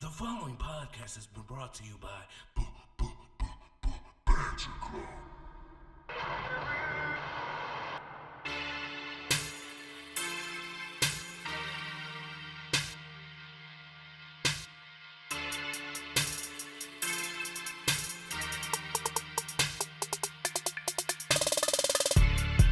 The following podcast has been brought to you by Banter Club.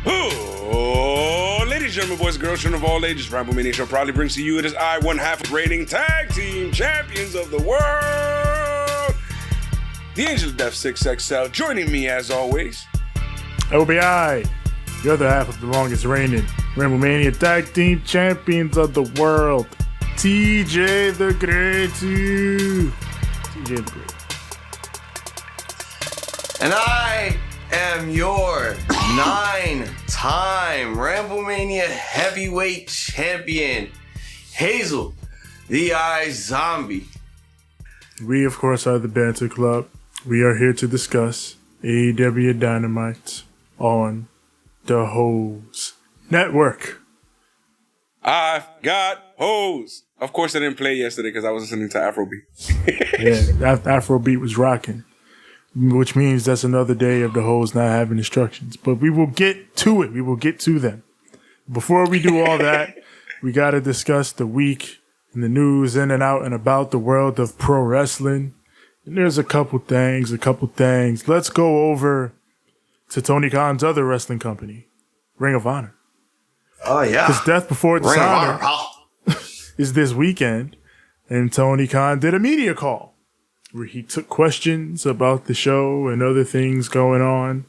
Oh, ladies and gentlemen, boys and girls, children of all ages, Ramble Mania Show proudly brings to you it is I, one half reigning tag team champions of the world, the Angel of Death 6XL. Joining me as always, OBI, the other half of the longest reigning Ramble Mania tag team champions of the world, TJ the Great. TJ the Great. And I am your 9-time Ramblemania heavyweight champion, Hazel the Iizombie. We, of course, are the Banter Club. We are here to discuss AEW Dynamite on the Hose Network. I've got hoes. Of course, I didn't play yesterday because I was listening to Afrobeat. Yeah, Afrobeat was rocking, which means that's another day of the Hose not having instructions. But we will get to it. We will get to them. Before we do all that, we got to discuss the week and the news in and out and about the world of pro wrestling. And there's a couple things. Let's go over to Tony Khan's other wrestling company, Ring of Honor. Oh, yeah. Because Death Before Ring of Honor, Dishonor pal. is this weekend. And Tony Khan did a media call where he took questions about the show and other things going on.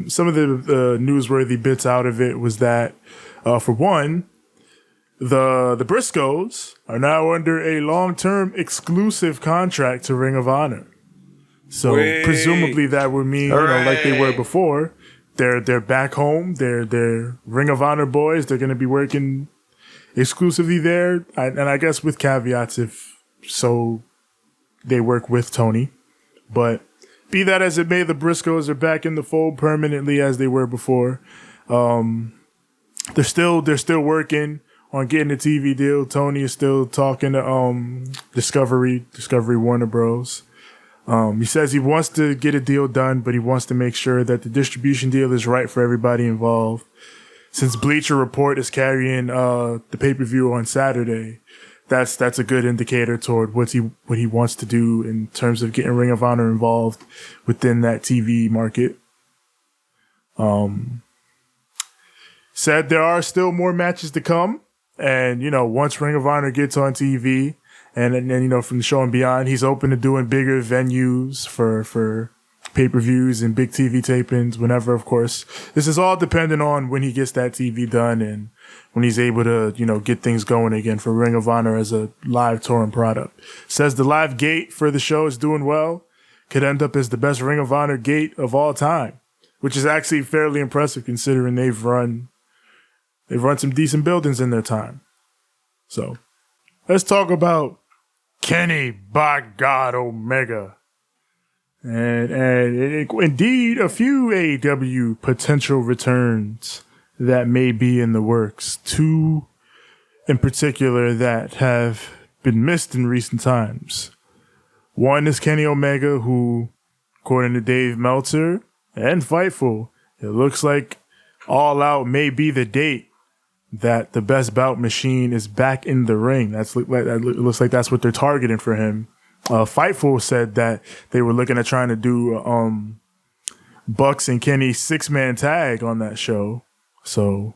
Some of the newsworthy bits out of it was that, for one, the Briscoes are now under a long-term exclusive contract to Ring of Honor. So presumably that would mean, like they were before, they're back home. They're Ring of Honor boys. They're going to be working exclusively there, and I guess with caveats if so. They work with Tony, but be that as it may, the Briscoes are back in the fold permanently as they were before. They're still working on getting a TV deal. Tony is still talking to Discovery Warner Bros. He says he wants to get a deal done, but he wants to make sure that the distribution deal is right for everybody involved. Since Bleacher Report is carrying the pay-per-view on Saturday, that's a good indicator toward what he wants to do in terms of getting Ring of Honor involved within that TV market. Said there are still more matches to come, and once Ring of Honor gets on TV, and from the show and beyond, he's open to doing bigger venues for pay-per-views and big TV tapings whenever, of course. This is all dependent on when he gets that TV done and when he's able to, get things going again for Ring of Honor as a live touring product. Says the live gate for the show is doing well. Could end up as the best Ring of Honor gate of all time, which is actually fairly impressive considering they've run some decent buildings in their time. So let's talk about Kenny by God Omega. And indeed, a few AEW potential returns that may be in the works. Two in particular that have been missed in recent times. One is Kenny Omega, who, according to Dave Meltzer and Fightful, it looks like All Out may be the date that the Best Bout machine is back in the ring. It looks like that's what they're targeting for him. Fightful said that they were looking at trying to do Bucks and Kenny 6-man tag on that show. So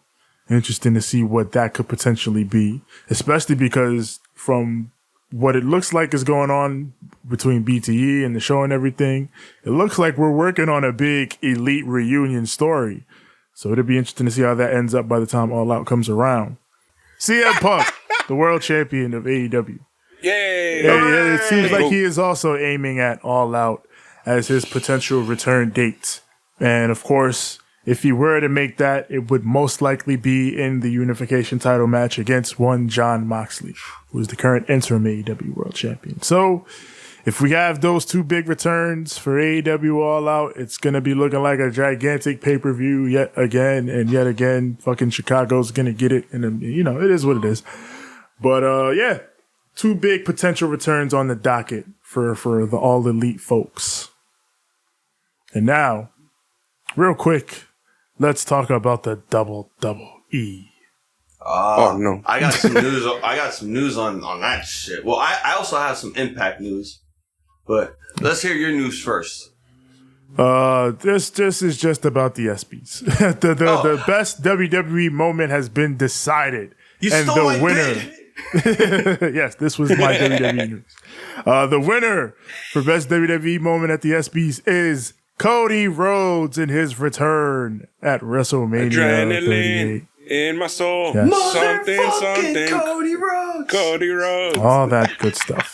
interesting to see what that could potentially be, especially because from what it looks like is going on between BTE and the show and everything, it looks like we're working on a big elite reunion story. So it'll be interesting to see how that ends up by the time All Out comes around. CM Punk, the world champion of AEW. Yay! Yeah, it seems like he is also aiming at All Out as his potential return date. And of course, if he were to make that, it would most likely be in the unification title match against one Jon Moxley, who is the current interim AEW world champion. So if we have those two big returns for AEW All Out, it's going to be looking like a gigantic pay-per-view yet again. Fucking Chicago's going to get it. And, it is what it is. But, yeah. two big potential returns on the docket for the All Elite folks. And now, real quick, let's talk about the Double E. Oh no! I got some news. I got some news on that shit. Well, I also have some Impact news, but let's hear your news first. This is just about the ESPYs. The best WWE moment has been decided, and the winner. Yes, this was my WWE news. The winner for best WWE moment at the ESPYs is Cody Rhodes in his return at WrestleMania 38. In my soul, yes. something. Cody Rhodes. All that good stuff.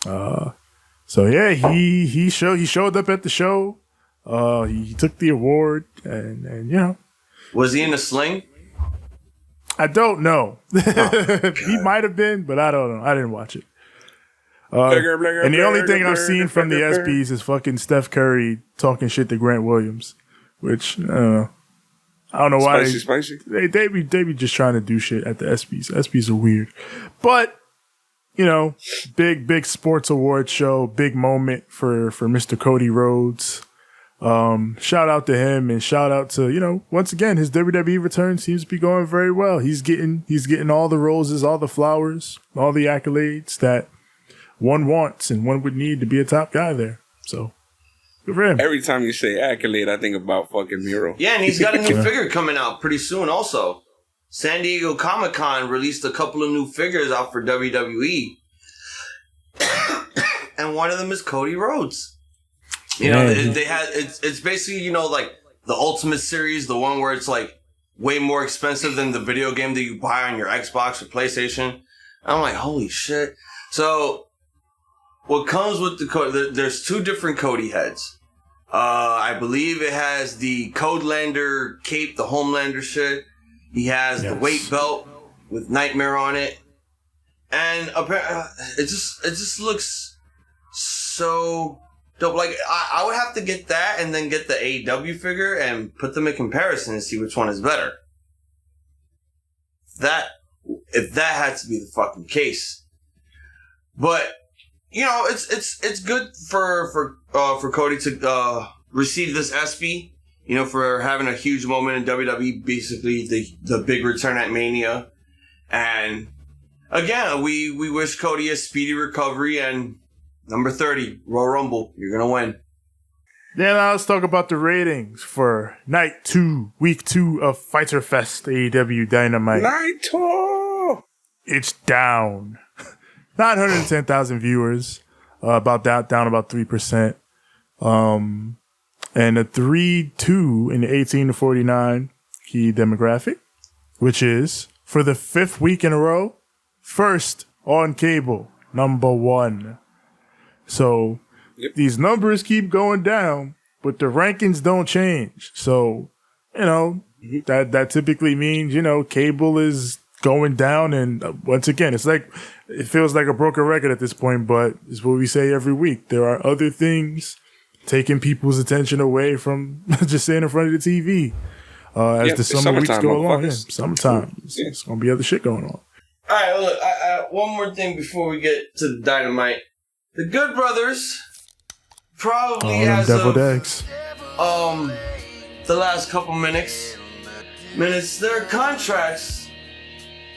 So yeah, he showed up at the show. He took the award, and you know, was he in a sling? I don't know. He might have been, but I don't know. I didn't watch it. And the only thing I've seen from the ESPYs is fucking Steph Curry talking shit to Grant Williams, which I don't know why. Spicy. They be just trying to do shit at the ESPYs. ESPYs are weird, but you know, big sports award show, big moment for Mr. Cody Rhodes. Shout out to him, and shout out to, you know, once again, his WWE return seems to be going very well. He's getting all the roses, all the flowers, all the accolades that one wants and one would need to be a top guy there. So good for him. Every time you say accolade, I think about fucking Miro. Yeah, and he's got a new figure coming out pretty soon also. San Diego Comic-Con released a couple of new figures out for WWE. And one of them is Cody Rhodes. You know, they had it's basically, you know, like the Ultimate Series, the one where it's like way more expensive than the video game that you buy on your Xbox or PlayStation. I'm like, holy shit. So what comes with the Cody, there's two different Cody heads. I believe it has the Codelander cape, the Homelander shit. He has the weight belt with Nightmare on it. And apparently, it just looks so dope. Like, I would have to get that and then get the AEW figure and put them in comparison and see which one is better. If that had to be the fucking case. But, you know, it's good for Cody to receive this ESPY, you know, for having a huge moment in WWE, basically the big return at Mania. And again, we wish Cody a speedy recovery, and number 30, Royal Rumble, you're going to win. Yeah, now let's talk about the ratings for Night 2, Week 2 of Fyter Fest, AEW Dynamite. Night 2! It's down. 910,000 viewers, down about 3%. And a 3-2 in the 18 to 49 key demographic, which is, for the 5th week in a row, first on cable, number 1. So these numbers keep going down, but the rankings don't change. So, you know, that typically means, you know, cable is going down. And once again, it feels like a broken record at this point, but it's what we say every week. There are other things taking people's attention away from just sitting in front of the TV as the summer weeks go along. Yeah, summertime. It's going to be other shit going on. All right, look, one more thing before we get to the Dynamite. The Good Brothers probably as of the last couple minutes, their contracts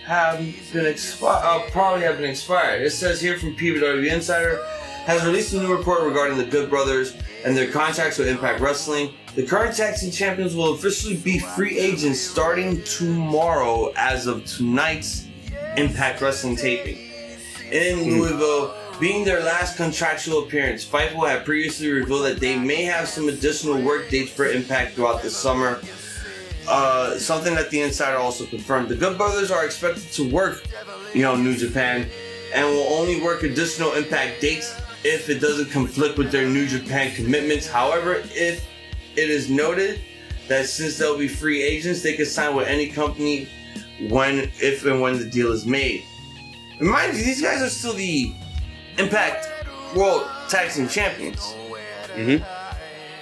have been expired. It says here from PW Insider has released a new report regarding the Good Brothers and their contracts with Impact Wrestling. The current tag team champions will officially be free agents starting tomorrow as of tonight's Impact Wrestling taping. In Louisville, being their last contractual appearance, Fightful had previously revealed that they may have some additional work dates for Impact throughout the summer. Something that the Insider also confirmed. The Good Brothers are expected to work, New Japan, and will only work additional Impact dates if it doesn't conflict with their New Japan commitments. However, if it is noted that since they'll be free agents, they can sign with any company if and when the deal is made. Remind you, these guys are still the Impact World Tag Team Champions. Mm-hmm.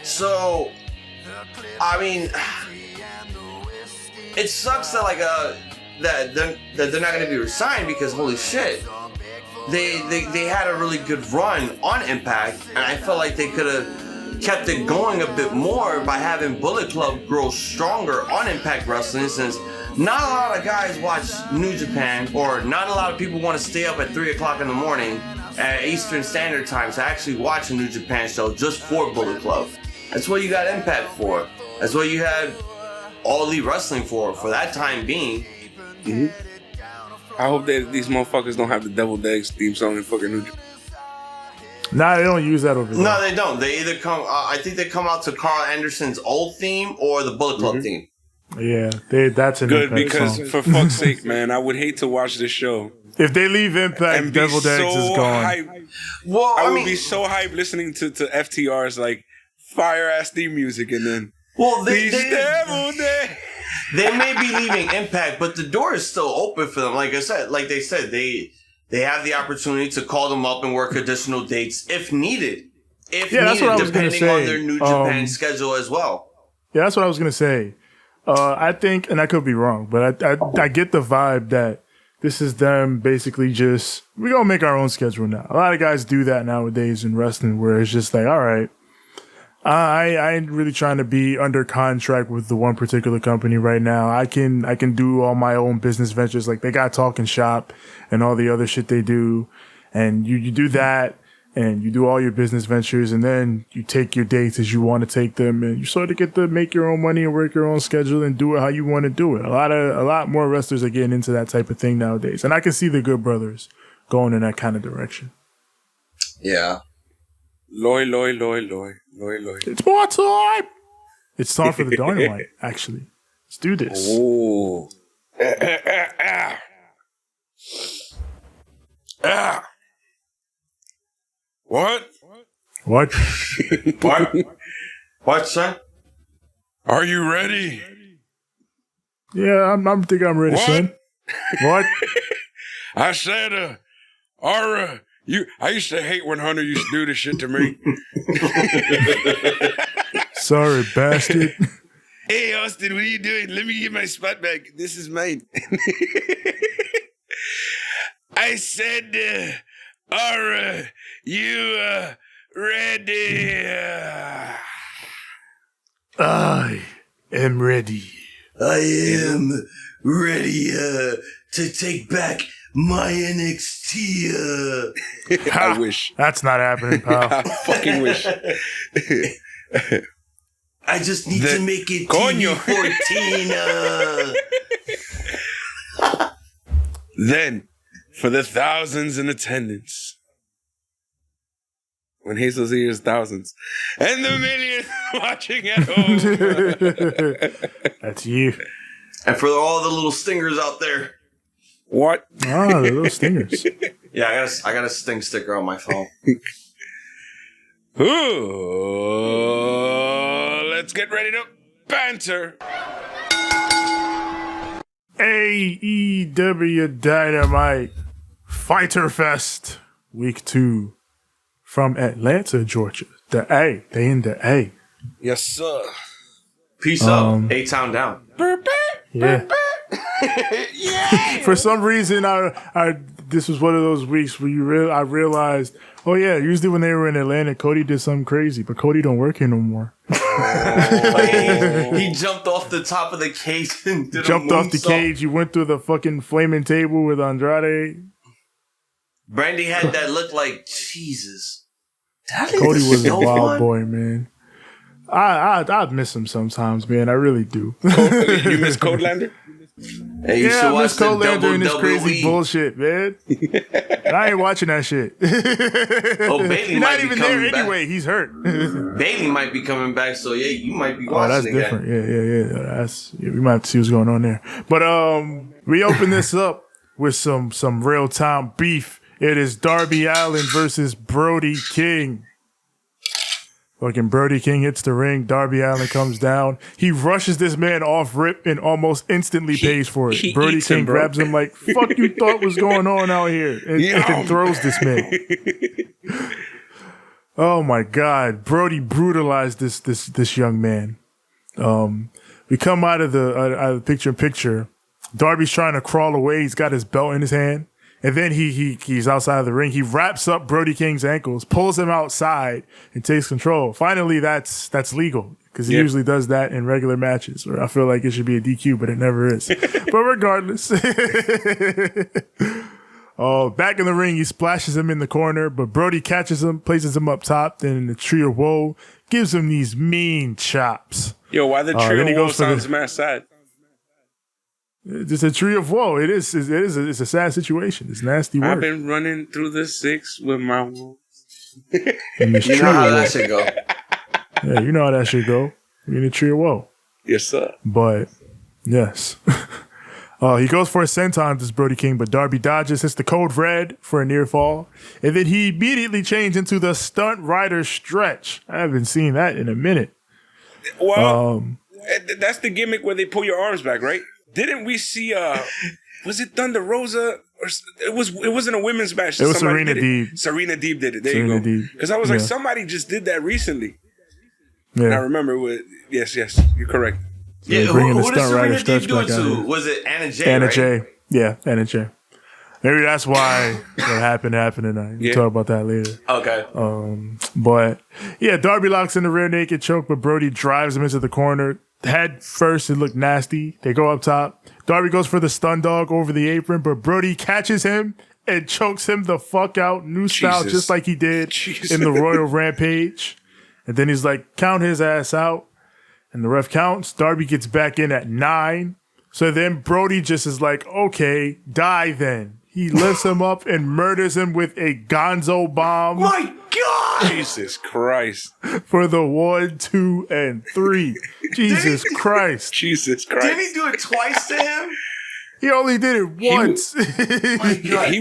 So, I mean, it sucks that that they're not going to be resigned, because holy shit, they had a really good run on Impact, and I felt like they could have kept it going a bit more by having Bullet Club grow stronger on Impact Wrestling, since not a lot of guys watch New Japan, or not a lot of people want to stay up at 3 o'clock in the morning at Eastern Standard Time to actually watch a New Japan show just for Bullet Club. That's what you got Impact for. That's what you had All Elite Wrestling for that time being. Mm-hmm. I hope that these motherfuckers don't have the Deviled Eggs theme song in fucking New Japan. Nah, they don't use that over there. No, they don't. They either come, I think they come out to Carl Anderson's old theme or the Bullet Club theme. Yeah, that's an good, Impact because song. for fuck's sake, man, I would hate to watch this show. If they leave Impact, Deviled Eggs is gone. Hyped. Well, I would be so hyped listening to FTR's like fire ass theme music, and then they Deviled Eggs. They may be leaving Impact, but the door is still open for them. Like they said, they have the opportunity to call them up and work additional dates if needed. That's what I was gonna depending say. on their New Japan schedule as well. Yeah, that's what I was gonna say. I think, and I could be wrong, but I get the vibe that this is them basically just, we're gonna make our own schedule now. A lot of guys do that nowadays in wrestling, where it's just like, all right, I ain't really trying to be under contract with the one particular company right now. I can do all my own business ventures. Like they got Talking Shop and all the other shit they do. And you do that and you do all your business ventures, and then you take your dates as you want to take them, and you sort of get to make your own money and work your own schedule and do it how you want to do it. A lot more wrestlers are getting into that type of thing nowadays. And I can see the Good Brothers going in that kind of direction. Yeah. Loy. It's more time. It's time for the Dynamite, actually. Let's do this. Oh. What? What? What, son? Are you ready? Yeah, I'm thinking I'm ready, What? son. What? I said, I used to hate when Hunter used to do this shit to me. Sorry, bastard. Hey, Austin, what are you doing? Let me get my spot back. This is mine. I said, are you ready? I am ready. I am ready to take back my NXT. I wish. That's not happening, pal. I fucking wish. I just need to make it Coño. TV 14. Then, for the thousands in attendance, when Hazel's ears thousands, and the millions watching at home. That's you. And for all the little stingers out there. What? Ah, the little stingers. Yeah, I got a Sting sticker on my phone. Ooh, let's get ready to banter. AEW Dynamite Fyter Fest Week 2 from Atlanta, Georgia. The A. They in the A. Yes, sir. Peace up. A-Town down. Yeah. For some reason, I this was one of those weeks where I realized, oh yeah, usually when they were in Atlanta, Cody did something crazy, but Cody don't work here no more. He jumped off the top of the cage and did Jumped a off the moonsault. cage. He went through the fucking flaming table with Andrade. Brandy had that look like, Jesus. Cody was a wild boy, man. I miss him sometimes, man. I really do. You miss Codelander? Hey, you should I watch miss the Codelander and this crazy WWE. bullshit, man. And I ain't watching that shit. Oh, Bailey He's might not be even there coming back. anyway. He's hurt. Bailey might be coming back, so yeah, you might be Oh, watching that's again. different. Yeah. We might have to see what's going on there. But we open this up with some real time beef. It is Darby Allin versus Brody King. Fucking Brody King hits the ring. Darby Allin comes down. He rushes this man off rip and almost instantly pays for it. he Brody eats him, King bro. grabs him like, fuck you thought was going on out here? And then throws this man. Oh my God. Brody brutalized this young man. We come out of the picture in picture. Darby's trying to crawl away. He's got his belt in his hand. And then he's outside of the ring. He wraps up Brody King's ankles, pulls him outside, and takes control. Finally, that's legal because he usually does that in regular matches. Or I feel like it should be a DQ, but it never is. But regardless, back in the ring, he splashes him in the corner, but Brody catches him, places him up top. Then the Tree of Woe gives him these mean chops. Yo, why the Tree of Woe sounds mad sad? It's a Tree of Woe. It's a sad situation. It's nasty work. I've been running through the 6 with my wolves. You know how that should go. Yeah, you know how that should go. You're in the Tree of Woe. Yes, sir. But, yes. He goes for a senton, this Brody King, but Darby dodges, hits the code red for a near fall. And then he immediately changed into the stunt rider stretch. I haven't seen that in a minute. Well, that's the gimmick where they pull your arms back, right? Didn't we see, was it Thunder Rosa? Or it wasn't a women's match. It was Serena Deeb. Serena Deeb did it. There you go. Because I was like, somebody just did that recently. Yeah. And I remember yes, you're correct. Yeah, who did Serena Deeb do it to? Was it Anna Jay? Anna Jay. Yeah, Anna Jay. Maybe that's why what happened, and we'll talk about that later. Okay. But, yeah, Darby locks in the rear naked choke, but Brody drives him into the corner. Head first, it looked nasty. They go up top. Darby goes for the stun dog over the apron, but Brody catches him and chokes him the fuck out. New style, just like he did in the Royal Rampage. And then he's like, count his ass out. And the ref counts. Darby gets back in at 9. So then Brody just is like, okay, die then. He lifts him up and murders him with a gonzo bomb. My God! Jesus Christ. For the 1, 2, and 3. Jesus Christ. Jesus Christ. Didn't he do it twice to him? He only did it once. My God.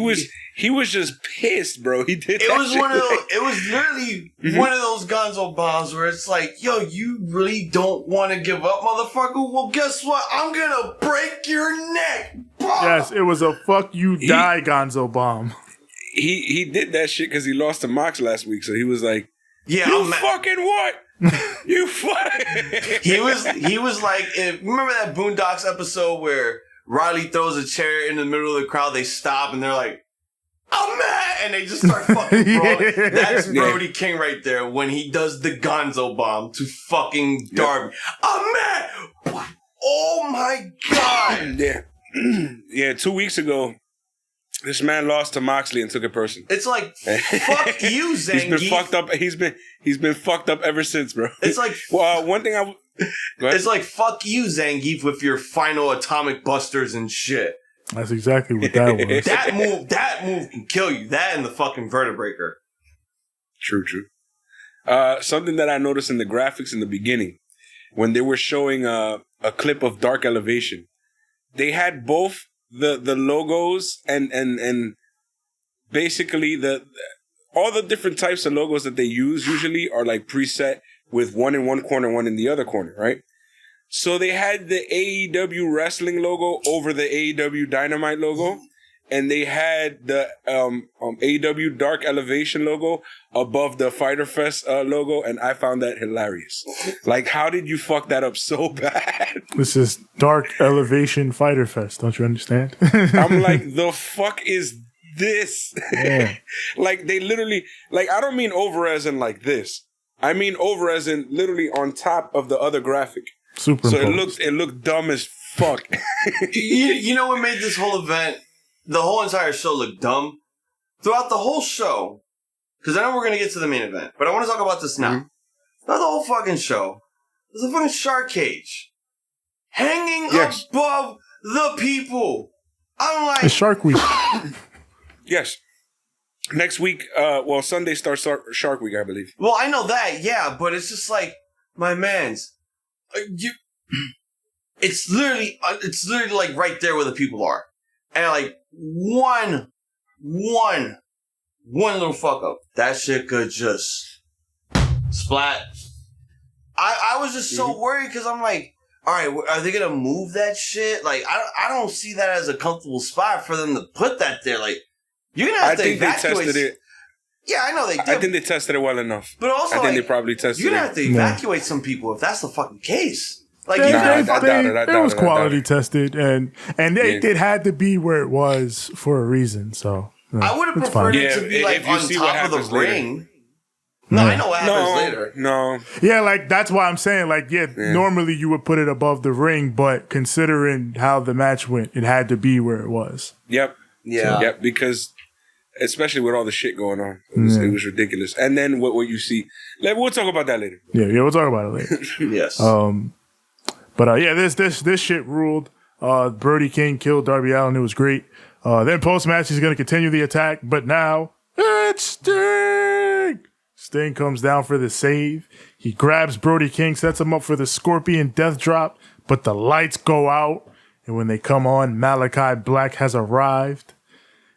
He was just pissed, bro. He did it that was shit. one of those, it was literally one of those gonzo bombs where it's like, yo, you really don't want to give up, motherfucker? Well, guess what? I'm gonna break your neck. Yes, it was a fuck you die gonzo bomb. He did that shit because he lost to Mox last week, so he was like, yeah, you fucking what? You fucking He was like, remember that Boondocks episode where Riley throws a chair in the middle of the crowd, they stop and they're like, I'm mad, and they just start fucking brawling. That's Brody King right there when he does the gonzo bomb to fucking Darby. I'm mad. Oh my God. Yeah, 2 weeks ago, this man lost to Moxley and took it personal. It's like, fuck you, Zangief. He's been fucked up. He's been fucked up ever since, bro. It's like, one thing it's like, fuck you, Zangief, with your final atomic busters and shit. That's exactly what that was. that move can kill you. That and the fucking vertebraker. True. Something that I noticed in the graphics in the beginning, when they were showing a clip of Dark Elevation, they had both the logos and basically all the different types of logos that they use usually are like preset with one in one corner, one in the other corner, right? So they had the AEW wrestling logo over the AEW Dynamite logo, and they had the AEW Dark Elevation logo above the Fyter Fest logo, and I found that hilarious. Like, how did you fuck that up so bad? This is Dark Elevation Fyter Fest. Don't you understand? I'm like, the fuck is this? Yeah. Like, they literally, like, I don't mean over as in like this. I mean over as in literally on top of the other graphic. Super. So it looked dumb as fuck. you know what made this whole event, the whole entire show, look dumb? Throughout the whole show, because I know we're going to get to the main event, but I want to talk about this now. Mm-hmm. Throughout the whole fucking show, there's a fucking shark cage hanging above the people. I'm like... It's Shark Week. Yes. Next week, Sunday starts Shark Week, I believe. Well, I know that, yeah, but it's just like, my mans... It's literally like right there where the people are, and like one little fuck up, that shit could just splat. I was just so worried because I'm like, all right, are they gonna move that shit? Like, I don't see that as a comfortable spot for them to put that there. Like, you're gonna have to evacuate. They tested it. Yeah, I know they did. I think they tested it well enough. But also, I think they probably tested it. You're gonna have to evacuate some people if that's the fucking case. Like it was quality tested, and it had to be where it was for a reason. So I would have preferred it to be like on top of the ring. No, I know what happens later. No. Yeah, like that's why I'm saying, like, normally you would put it above the ring, but considering how the match went, it had to be where it was. Yep. Yeah. Yep. Because especially with all the shit going on, it was ridiculous. And then what you see, we'll talk about that later. Yeah, we'll talk about it later. Yes. But this shit ruled. Brody King killed Darby Allin. It was great. Then post match, he's going to continue the attack, but now it's Sting. Sting comes down for the save. He grabs Brody King, sets him up for the Scorpion Death Drop, but the lights go out, and when they come on, Malachi Black has arrived.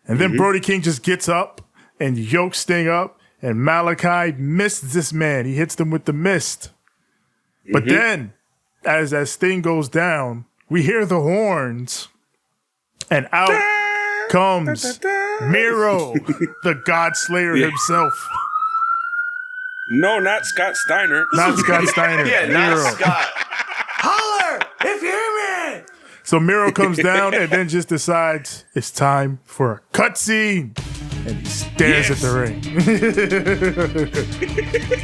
And then Brody King just gets up and yokes Sting up, and Malachi missed this man. He hits them with the mist. But then, as Sting goes down, we hear the horns, and out comes Miro, the God Slayer himself. No, not Scott Steiner. Not Scott Steiner. Yeah, Miro. not Scott. Holler if you hear me. So Miro comes down and then just decides it's time for a cutscene. And he stares at the ring.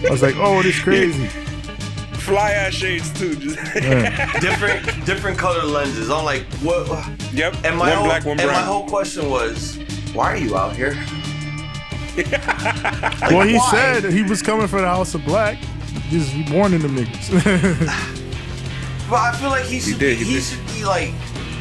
I was like, oh, this is crazy. Fly ass shades too. Different color lenses. I'm like, what? Yep. And one black, one brown. And my whole question was, why are you out here? Well, he said he was coming for the House of Black. Just warning the niggas. But I feel like he should be like,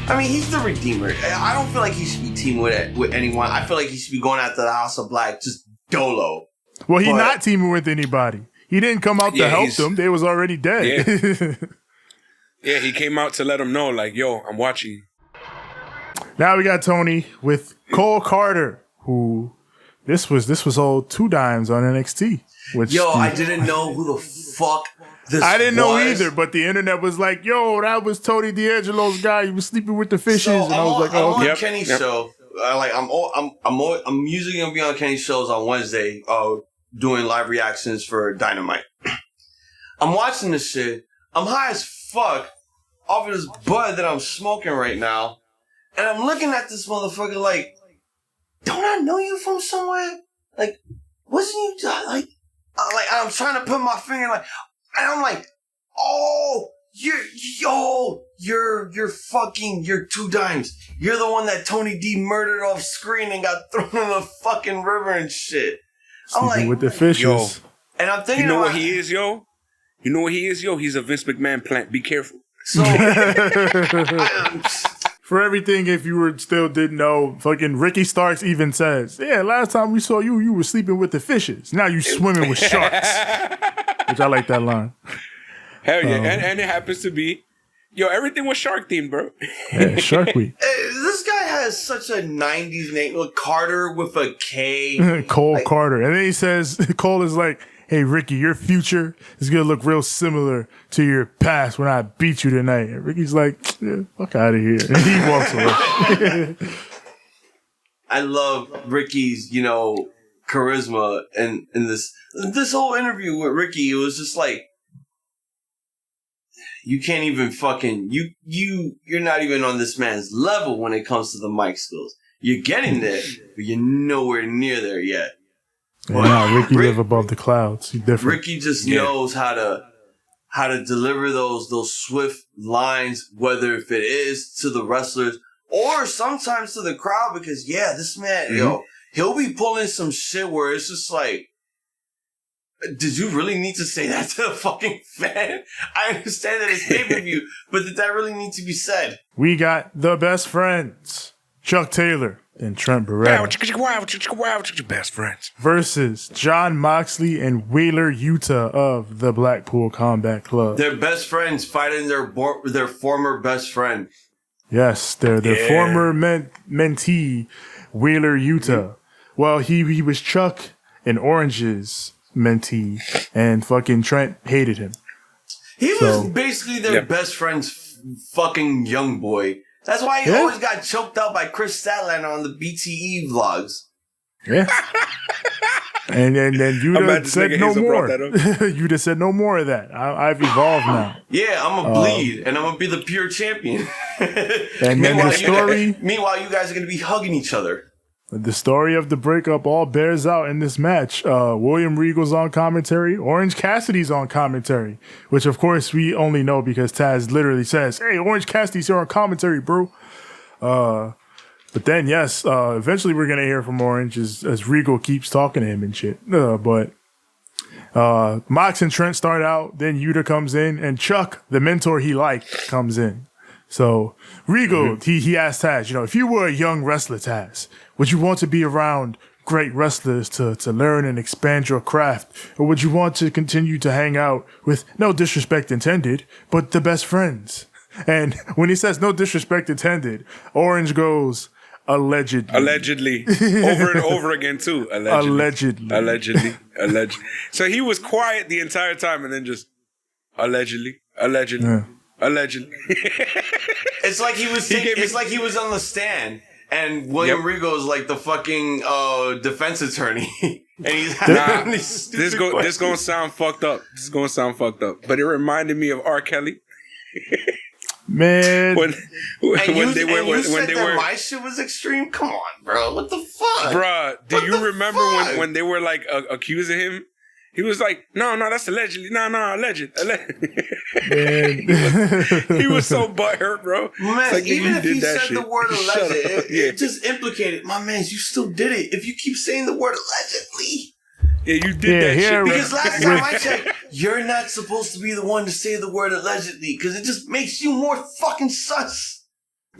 I mean, he's the Redeemer. I don't feel like he should be teaming with anyone. I feel like he should be going after the House of Black just dolo. Well, he's not teaming with anybody. He didn't come out to help them. They was already dead. Yeah, he came out to let them know, like, yo, I'm watching. Now we got Tony with Cole Karter, who this was all 2 dimes on NXT. I didn't know who the fuck this I didn't know was. either, but the internet was like, yo, that was Tony D'Angelo's guy. He was sleeping with the fishes. So and I was like, oh, I'm on Kenny's show. I'm usually gonna be on Kenny's shows on Wednesday, doing live reactions for Dynamite. I'm watching this shit. I'm high as fuck off of this bud that I'm smoking right now, and I'm looking at this motherfucker like, don't I know you from somewhere? Like, wasn't you like I'm trying to put my finger like, and I'm like, oh, you're 2 dimes. You're the one that Tony D murdered off screen and got thrown in the fucking river and shit. I'm like, with the fishes. Yo, and I'm thinking, you know what he is, yo? You know what he is, yo? He's a Vince McMahon plant. Be careful. So, for everything, if you still didn't know, fucking Ricky Starks even says, yeah, last time we saw you, you were sleeping with the fishes. Now you swimming with sharks. Which I like that line. Hell yeah. And it happens to be, yo, everything was shark themed, bro. Yeah, Shark Week. This guy has such a 90s name. Like Karter with a K. Cole Karter. And then he says, Cole is like, hey, Ricky, your future is going to look real similar to your past when I beat you tonight. And Ricky's like, yeah, fuck out of here. And he walks away. I love Ricky's, charisma and this whole interview with Ricky. It was just like, you can't even fucking, you're not even on this man's level when it comes to the mic skills. You're getting there, but you're nowhere near there yet. Nah, Ricky live above the clouds. He's different. Ricky just knows how to deliver those swift lines, whether if it is to the wrestlers or sometimes to the crowd. Because this man, he'll be pulling some shit where it's just like, did you really need to say that to a fucking fan? I understand that it's pay-per-view, but did that really need to be said? We got the best friends, Chuck Taylor and Trent Beretta, best friends, versus Jon Moxley and Wheeler Yuta of the Blackpool Combat Club. They're best friends fighting their former best friend. Yes, their former mentee, Wheeler Yuta. Well, he was Chuck and Orange's mentee, and fucking Trent hated him. He was basically their best friend's fucking young boy. That's why he always got choked out by Kris Statlander on the BTE vlogs. Yeah. And then Yuta said no Hazel more. brought that up. Yuta said no more of that. I've evolved now. Yeah, I'm gonna bleed, and I'm gonna be the pure champion. And then the story. Meanwhile, you guys are gonna be hugging each other. The story of the breakup all bears out in this match. William Regal's on commentary. Orange Cassidy's on commentary, which of course we only know because Taz literally says, "Hey, Orange Cassidy's here on commentary, bro." But then, yes, eventually we're gonna hear from Orange as Regal keeps talking to him and shit. But Mox and Trent start out. Then Yuta comes in, and Chuck, the mentor he liked, comes in. So Regal, he asked Taz, if you were a young wrestler, Taz, would you want to be around great wrestlers to learn and expand your craft? Or would you want to continue to hang out with, no disrespect intended, but the best friends? And when he says no disrespect intended, Orange goes, allegedly. Allegedly. Over and over again, too. Allegedly. So he was quiet the entire time and then just, allegedly. Yeah. Allegedly. It's like he was. It's like he was on the stand, and William Regal is like the fucking defense attorney, and he's having this gonna sound fucked up. But it reminded me of R. Kelly. Man, when they were my shit was extreme. Come on, bro. What the fuck, bro? Do you remember when they were like accusing him? He was like, no, that's allegedly. No, alleged. He was so butthurt, bro. Man, like, even if he said shit. the word alleged, it just implicated, my man, you still did it. If you keep saying the word allegedly. Yeah, you did that shit. Because last time I checked, you're not supposed to be the one to say the word allegedly, because it just makes you more fucking sus.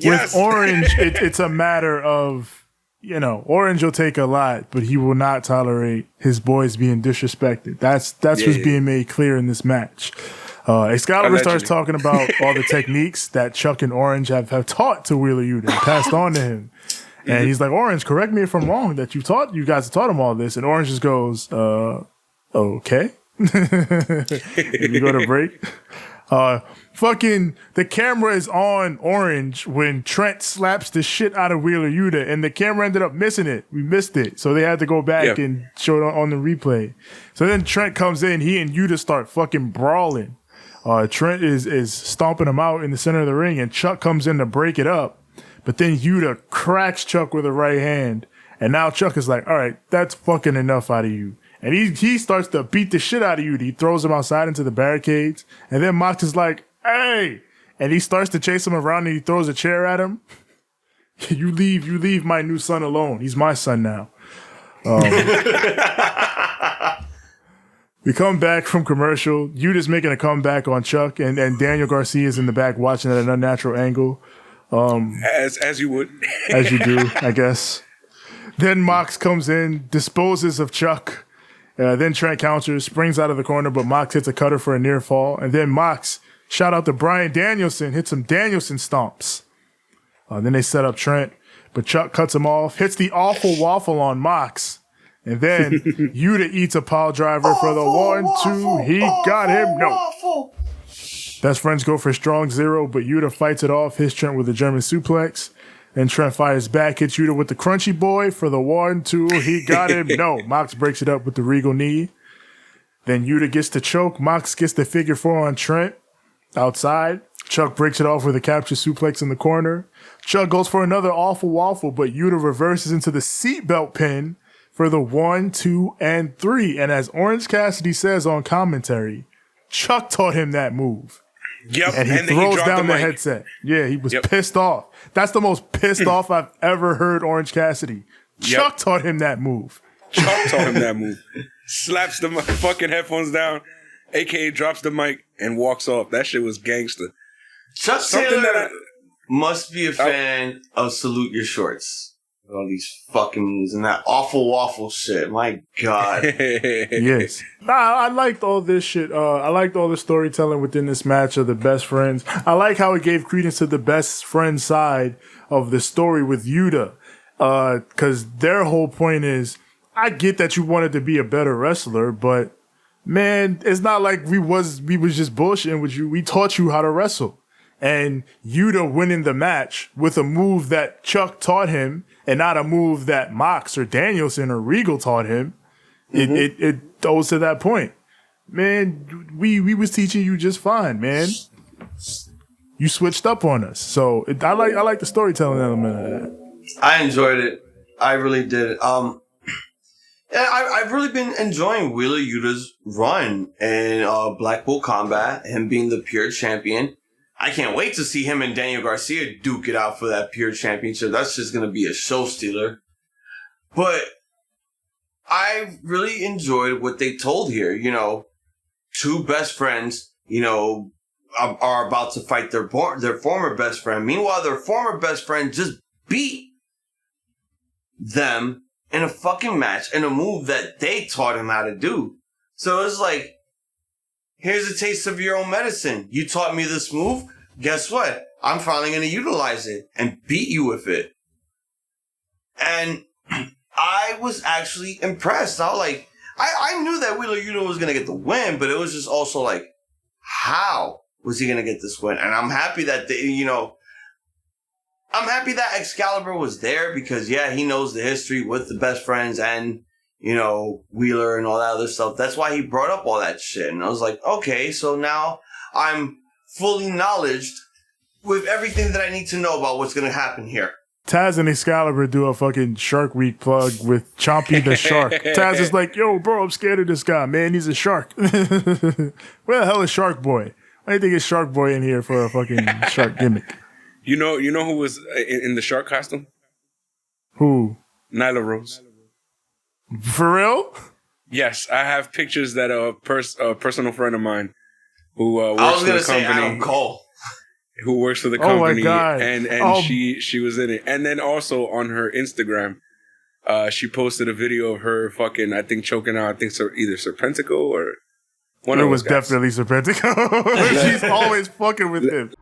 With Orange, it's a matter of, Orange will take a lot, but he will not tolerate his boys being disrespected. That's what's being made clear in this match. Excalibur starts talking about all the techniques that Chuck and Orange have taught to Wheeler Yuta and passed on to him. And he's like, Orange, correct me if I'm wrong, that you guys have taught him all this. And Orange just goes, okay. We go to break. Fucking the camera is on Orange when Trent slaps the shit out of Wheeler Yuta, and the camera ended up missing it. We missed it, so they had to go back and show it on the replay. So then Trent comes in, he and Yuta start fucking brawling. Trent is stomping him out in the center of the ring, and Chuck comes in to break it up, but then Yuta cracks Chuck with a right hand, and now Chuck is like, all right, that's fucking enough out of you. And he starts to beat the shit out of Yuta. He throws him outside into the barricades. And then Mox is like, hey! And he starts to chase him around and he throws a chair at him. You leave my new son alone. He's my son now. We come back from commercial. Yuta's making a comeback on Chuck. And Daniel Garcia's in the back watching at an unnatural angle. As you would. As you do, I guess. Then Mox comes in, disposes of Chuck. Then Trent counters, springs out of the corner, but Mox hits a cutter for a near fall. And then Mox, shout out to Bryan Danielson, hits some Danielson stomps. Then they set up Trent, but Chuck cuts him off, hits the awful waffle on Mox. And then Yuta eats a pile driver for the 1-2. He got him. No. Best friends go for strong zero, but Yuta fights it off, hits Trent with a German suplex. And Trent fires back, hits Yuta with the crunchy boy for the 1-2. He got him. No. Mox breaks it up with the Regal knee. Then Yuta gets the choke. Mox gets the figure 4 on Trent outside. Chuck breaks it off with a capture suplex in the corner. Chuck goes for another awful waffle, but Yuta reverses into the seatbelt pin for the 1, 2, and 3. And as Orange Cassidy says on commentary, Chuck taught him that move. Yep, and he throws down the headset. Yeah, he was pissed off. That's the most pissed off I've ever heard Orange Cassidy. Chuck taught him that move. Slaps the fucking headphones down, aka drops the mic and walks off. That shit was gangster. Chuck Taylor must be a fan of Salute Your Shorts. All these fucking moves and that awful waffle shit. My God. Yes. I liked all this shit. I liked all the storytelling within this match of the best friends. I like how it gave credence to the best friend side of the story with Yuta. Because their whole point is, I get that you wanted to be a better wrestler, but man, it's not like we was just bullshitting with you. We taught you how to wrestle. And Yuta winning the match with a move that Chuck taught him and not a move that Mox or Danielson or Regal taught him. it goes to that point. Man, we was teaching you just fine, man. You switched up on us. So I like the storytelling element of that. I enjoyed it. I really did. I've really been enjoying Wheeler Yuta's run in Blackpool Combat, him being the pure champion. I can't wait to see him and Daniel Garcia duke it out for that pure championship. That's just going to be a show stealer. But I really enjoyed what they told here. You know, two best friends, you know, are about to fight their former best friend. Meanwhile, their former best friend just beat them in a fucking match in a move that they taught him how to do. So it's like, here's a taste of your own medicine. You taught me this move. Guess what? I'm finally going to utilize it and beat you with it. And I was actually impressed. I was like, I knew that Wheeler Yuta was going to get the win, but it was just also like, how was he going to get this win? And I'm happy that I'm happy that Excalibur was there because, yeah, he knows the history with the best friends and, you know, Wheeler and all that other stuff. That's why he brought up all that shit. And I was like, okay, so now I'm fully knowledged with everything that I need to know about what's going to happen here. Taz and Excalibur do a fucking Shark Week plug with Chompy the Shark. Taz is like, yo, bro, I'm scared of this guy, man. He's a shark. Where the hell is Shark Boy? I think it's Shark Boy in here for a fucking shark gimmick. You know who was in the shark costume? Who? Nyla Rose. For real? Yes, I have pictures that a personal friend of mine who works I was for gonna the say company. Adam Cole. Who works for the Oh my company, God. and she was in it. And then also on her Instagram, she posted a video of her fucking, I think, choking out, either Serpentico or one of those guys. It was definitely Serpentico. She's always fucking with him.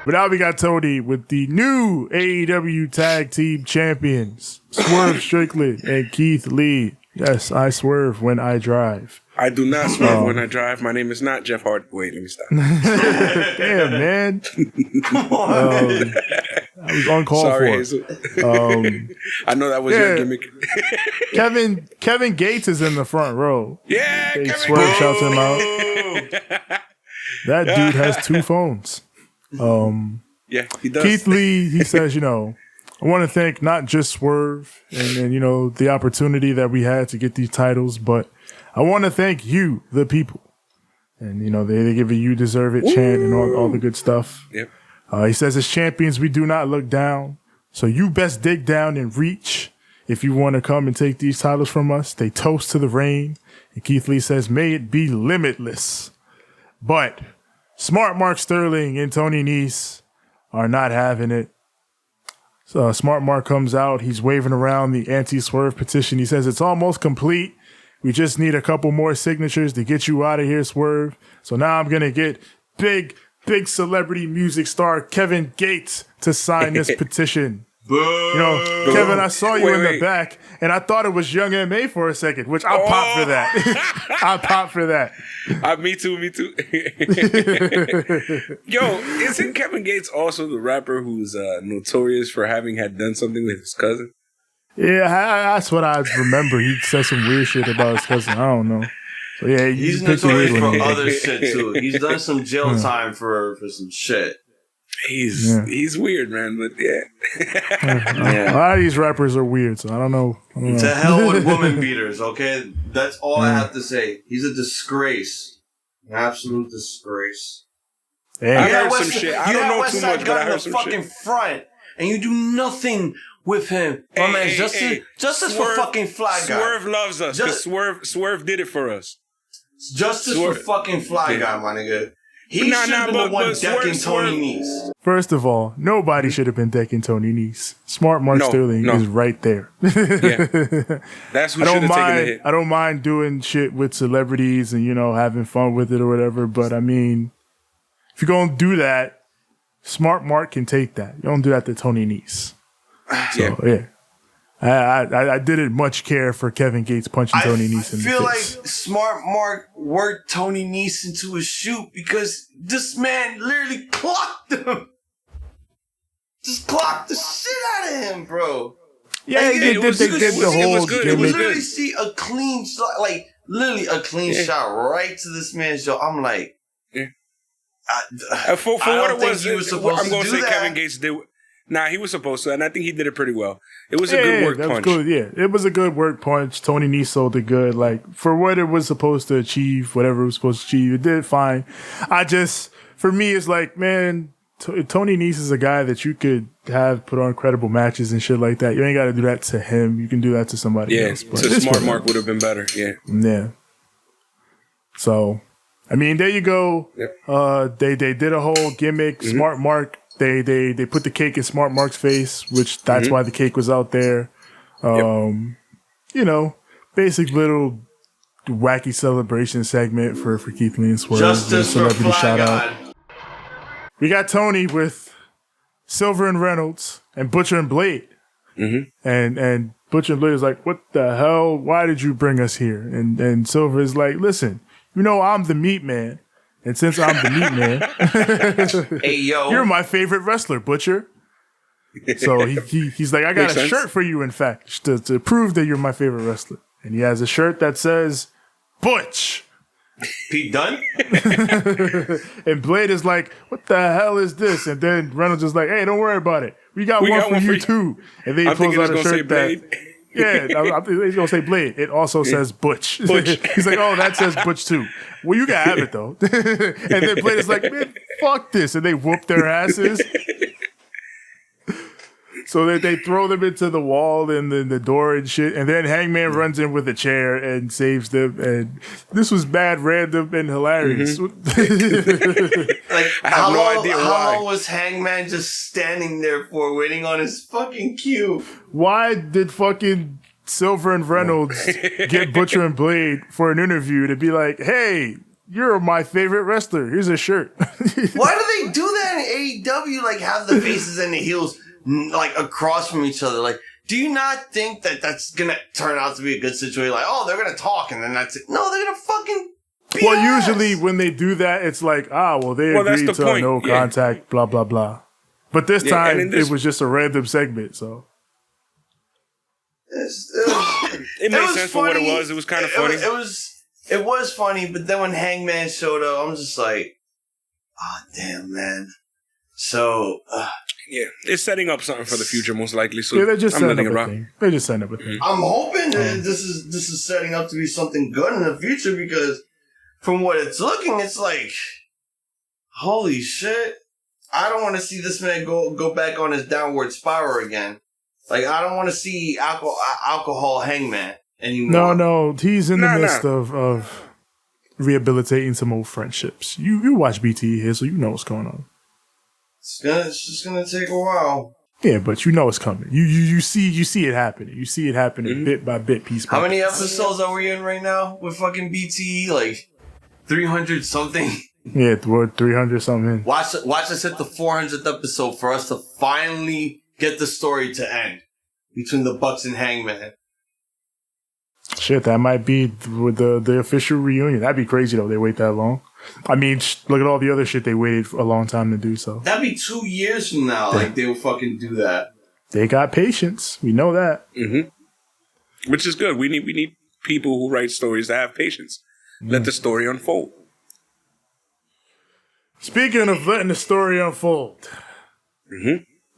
But now we got Tony with the new AEW Tag Team Champions, Swerve Strickland and Keith Lee. Yes, I swerve when I drive. I do not swerve when I drive. My name is not Jeff Hardy. Wait, let me stop. Damn, man. Come on. I was uncalled Sorry, for. Hazel. I know that was your gimmick. Kevin Gates is in the front row. Yeah, Kevin Swerve shouts him out. That dude has two phones. Yeah, he does. Keith Lee, he says, you know, I want to thank not just Swerve and you know, the opportunity that we had to get these titles, but I want to thank you, the people. And, you know, they give a "you deserve it" chant and all the good stuff. Yep. He says, as champions, we do not look down. So you best dig down and reach if you want to come and take these titles from us. They toast to the reign. And Keith Lee says, may it be limitless. But Smart Mark Sterling and Tony Nese are not having it. So Smart Mark comes out. He's waving around the anti-Swerve petition. He says it's almost complete. We just need a couple more signatures to get you out of here, Swerve. So now I'm going to get big celebrity music star Kevin Gates to sign this petition. Boo. You know, Kevin, I saw you in the back, and I thought it was Young M.A. for a second, which I'll pop for that. I'll pop for that. Me too. Yo, isn't Kevin Gates also the rapper who's notorious for having had done something with his cousin? Yeah, that's what I remember. He said some weird shit about his cousin. I don't know. So yeah, he's notorious for other shit too. He's done some jail time for some shit. He's weird, man, but yeah. A lot of these rappers are weird, so I don't know. To hell with woman beaters, okay? That's all I have to say. He's a disgrace. An absolute disgrace. Hey. I heard some shit. I don't know too much, but I heard some fucking shit. Front, and you do nothing with him. My man, justice for fucking Fly Guy. Swerve loves us, because Swerve did it for us. Justice for fucking Fly Guy, my nigga. He should have been the one decking Tony Nese. First of all, nobody should have been decking Tony Nese. Smart Mark Sterling is right there. Yeah. That's who should have taken the hit. I don't mind doing shit with celebrities and, you know, having fun with it or whatever, but I mean, if you're going to do that, Smart Mark can take that. You don't do that to Tony Nese. So, yeah. I didn't much care for Kevin Gates punching Tony Nese in the face. I feel like Smart Mark worked Tony Nese into a shoot because this man literally clocked him. Just clocked the shit out of him, bro. Yeah, Like, they did the whole good. gimmick. You literally see a clean shot, like literally a clean shot right to this man's jaw. I'm like, for what it was, I'm going to say that. Kevin Gates did. Nah, he was supposed to, and I think he did it pretty well. It was a good work punch. Good, it was a good work punch. Tony Nese sold it good. Like, for what it was supposed to achieve, whatever it was supposed to achieve, it did fine. For me, it's like, man, Tony Nese is a guy that you could have put on credible matches and shit like that. You ain't got to do that to him. You can do that to somebody else. Yeah, to Smart Mark would have been better. Yeah. Yeah. So, I mean, there you go. Yep. They did a whole gimmick. Mm-hmm. Smart Mark. They put the cake in Smart Mark's face, which that's why the cake was out there. You know, basic little wacky celebration segment for Keith Lee and Swerve. Justice for Fly God. We got Tony with Silver and Reynolds and Butcher and Blade. Mm-hmm. And Butcher and Blade is like, what the hell? Why did you bring us here? And Silver is like, listen, you know I'm the meat man. And since I'm the meat man, hey, yo. You're my favorite wrestler, Butcher. So he's like, I got a shirt for you, in fact, to prove that you're my favorite wrestler. And he has a shirt that says, Butch. Pete Dunne? And Blade is like, what the hell is this? And then Reynolds is like, hey, don't worry about it. We got one for you too. And then he pulls out a shirt that... Yeah, I think he's going to say Blade. It also says Butch. He's like, oh, that says Butch too. Well, you got to have it, though. And then Blade is like, man, fuck this. And they whoop their asses. So they throw them into the wall and the door and shit. And then Hangman runs in with a chair and saves them. And this was bad, random, and hilarious. Mm-hmm. Like, I have no idea how long was Hangman just standing there for, waiting on his fucking cue? Why did fucking Silver and Reynolds get Butcher and Blade for an interview to be like, hey, you're my favorite wrestler. Here's a shirt. Why do they do that in AEW? Like, have the faces and the heels like across from each other? Like, do you not think that that's gonna turn out to be a good situation? Like, oh, they're gonna talk and then that's it. No, they're gonna fucking usually when they do that, it's like, they agreed to no contact, blah, blah, blah. But this time, it was just a random segment, so. It made sense for what it was. It was kind of funny. It was funny, but then when Hangman showed up, I'm just like, damn, man. So, yeah, it's setting up something for the future, most likely. So they're just setting up a thing. They're just setting up a thing. I'm hoping that this is setting up to be something good in the future, because from what it's looking, it's like, holy shit. I don't want to see this man go back on his downward spiral again. Like, I don't want to see alcohol Hangman anymore. No, he's in the midst of rehabilitating some old friendships. You watch BTE here, so you know what's going on. It's just gonna take a while. Yeah, but you know it's coming. You see it happening. You see it happening bit by bit, piece by piece. How many episodes are we in right now with fucking BTE? Like 300 something. Yeah, we're 300 something. Watch us hit the 400th episode for us to finally get the story to end between the Bucks and Hangman. Shit, that might be with the official reunion. That'd be crazy though. They wait that long. I mean, look at all the other shit they waited a long time to do. So that'd be 2 years from now. Like they will fucking do that. They got patience. We know that. Mm-hmm. Which is good. We need people who write stories to have patience. Let the story unfold. Speaking of letting the story unfold,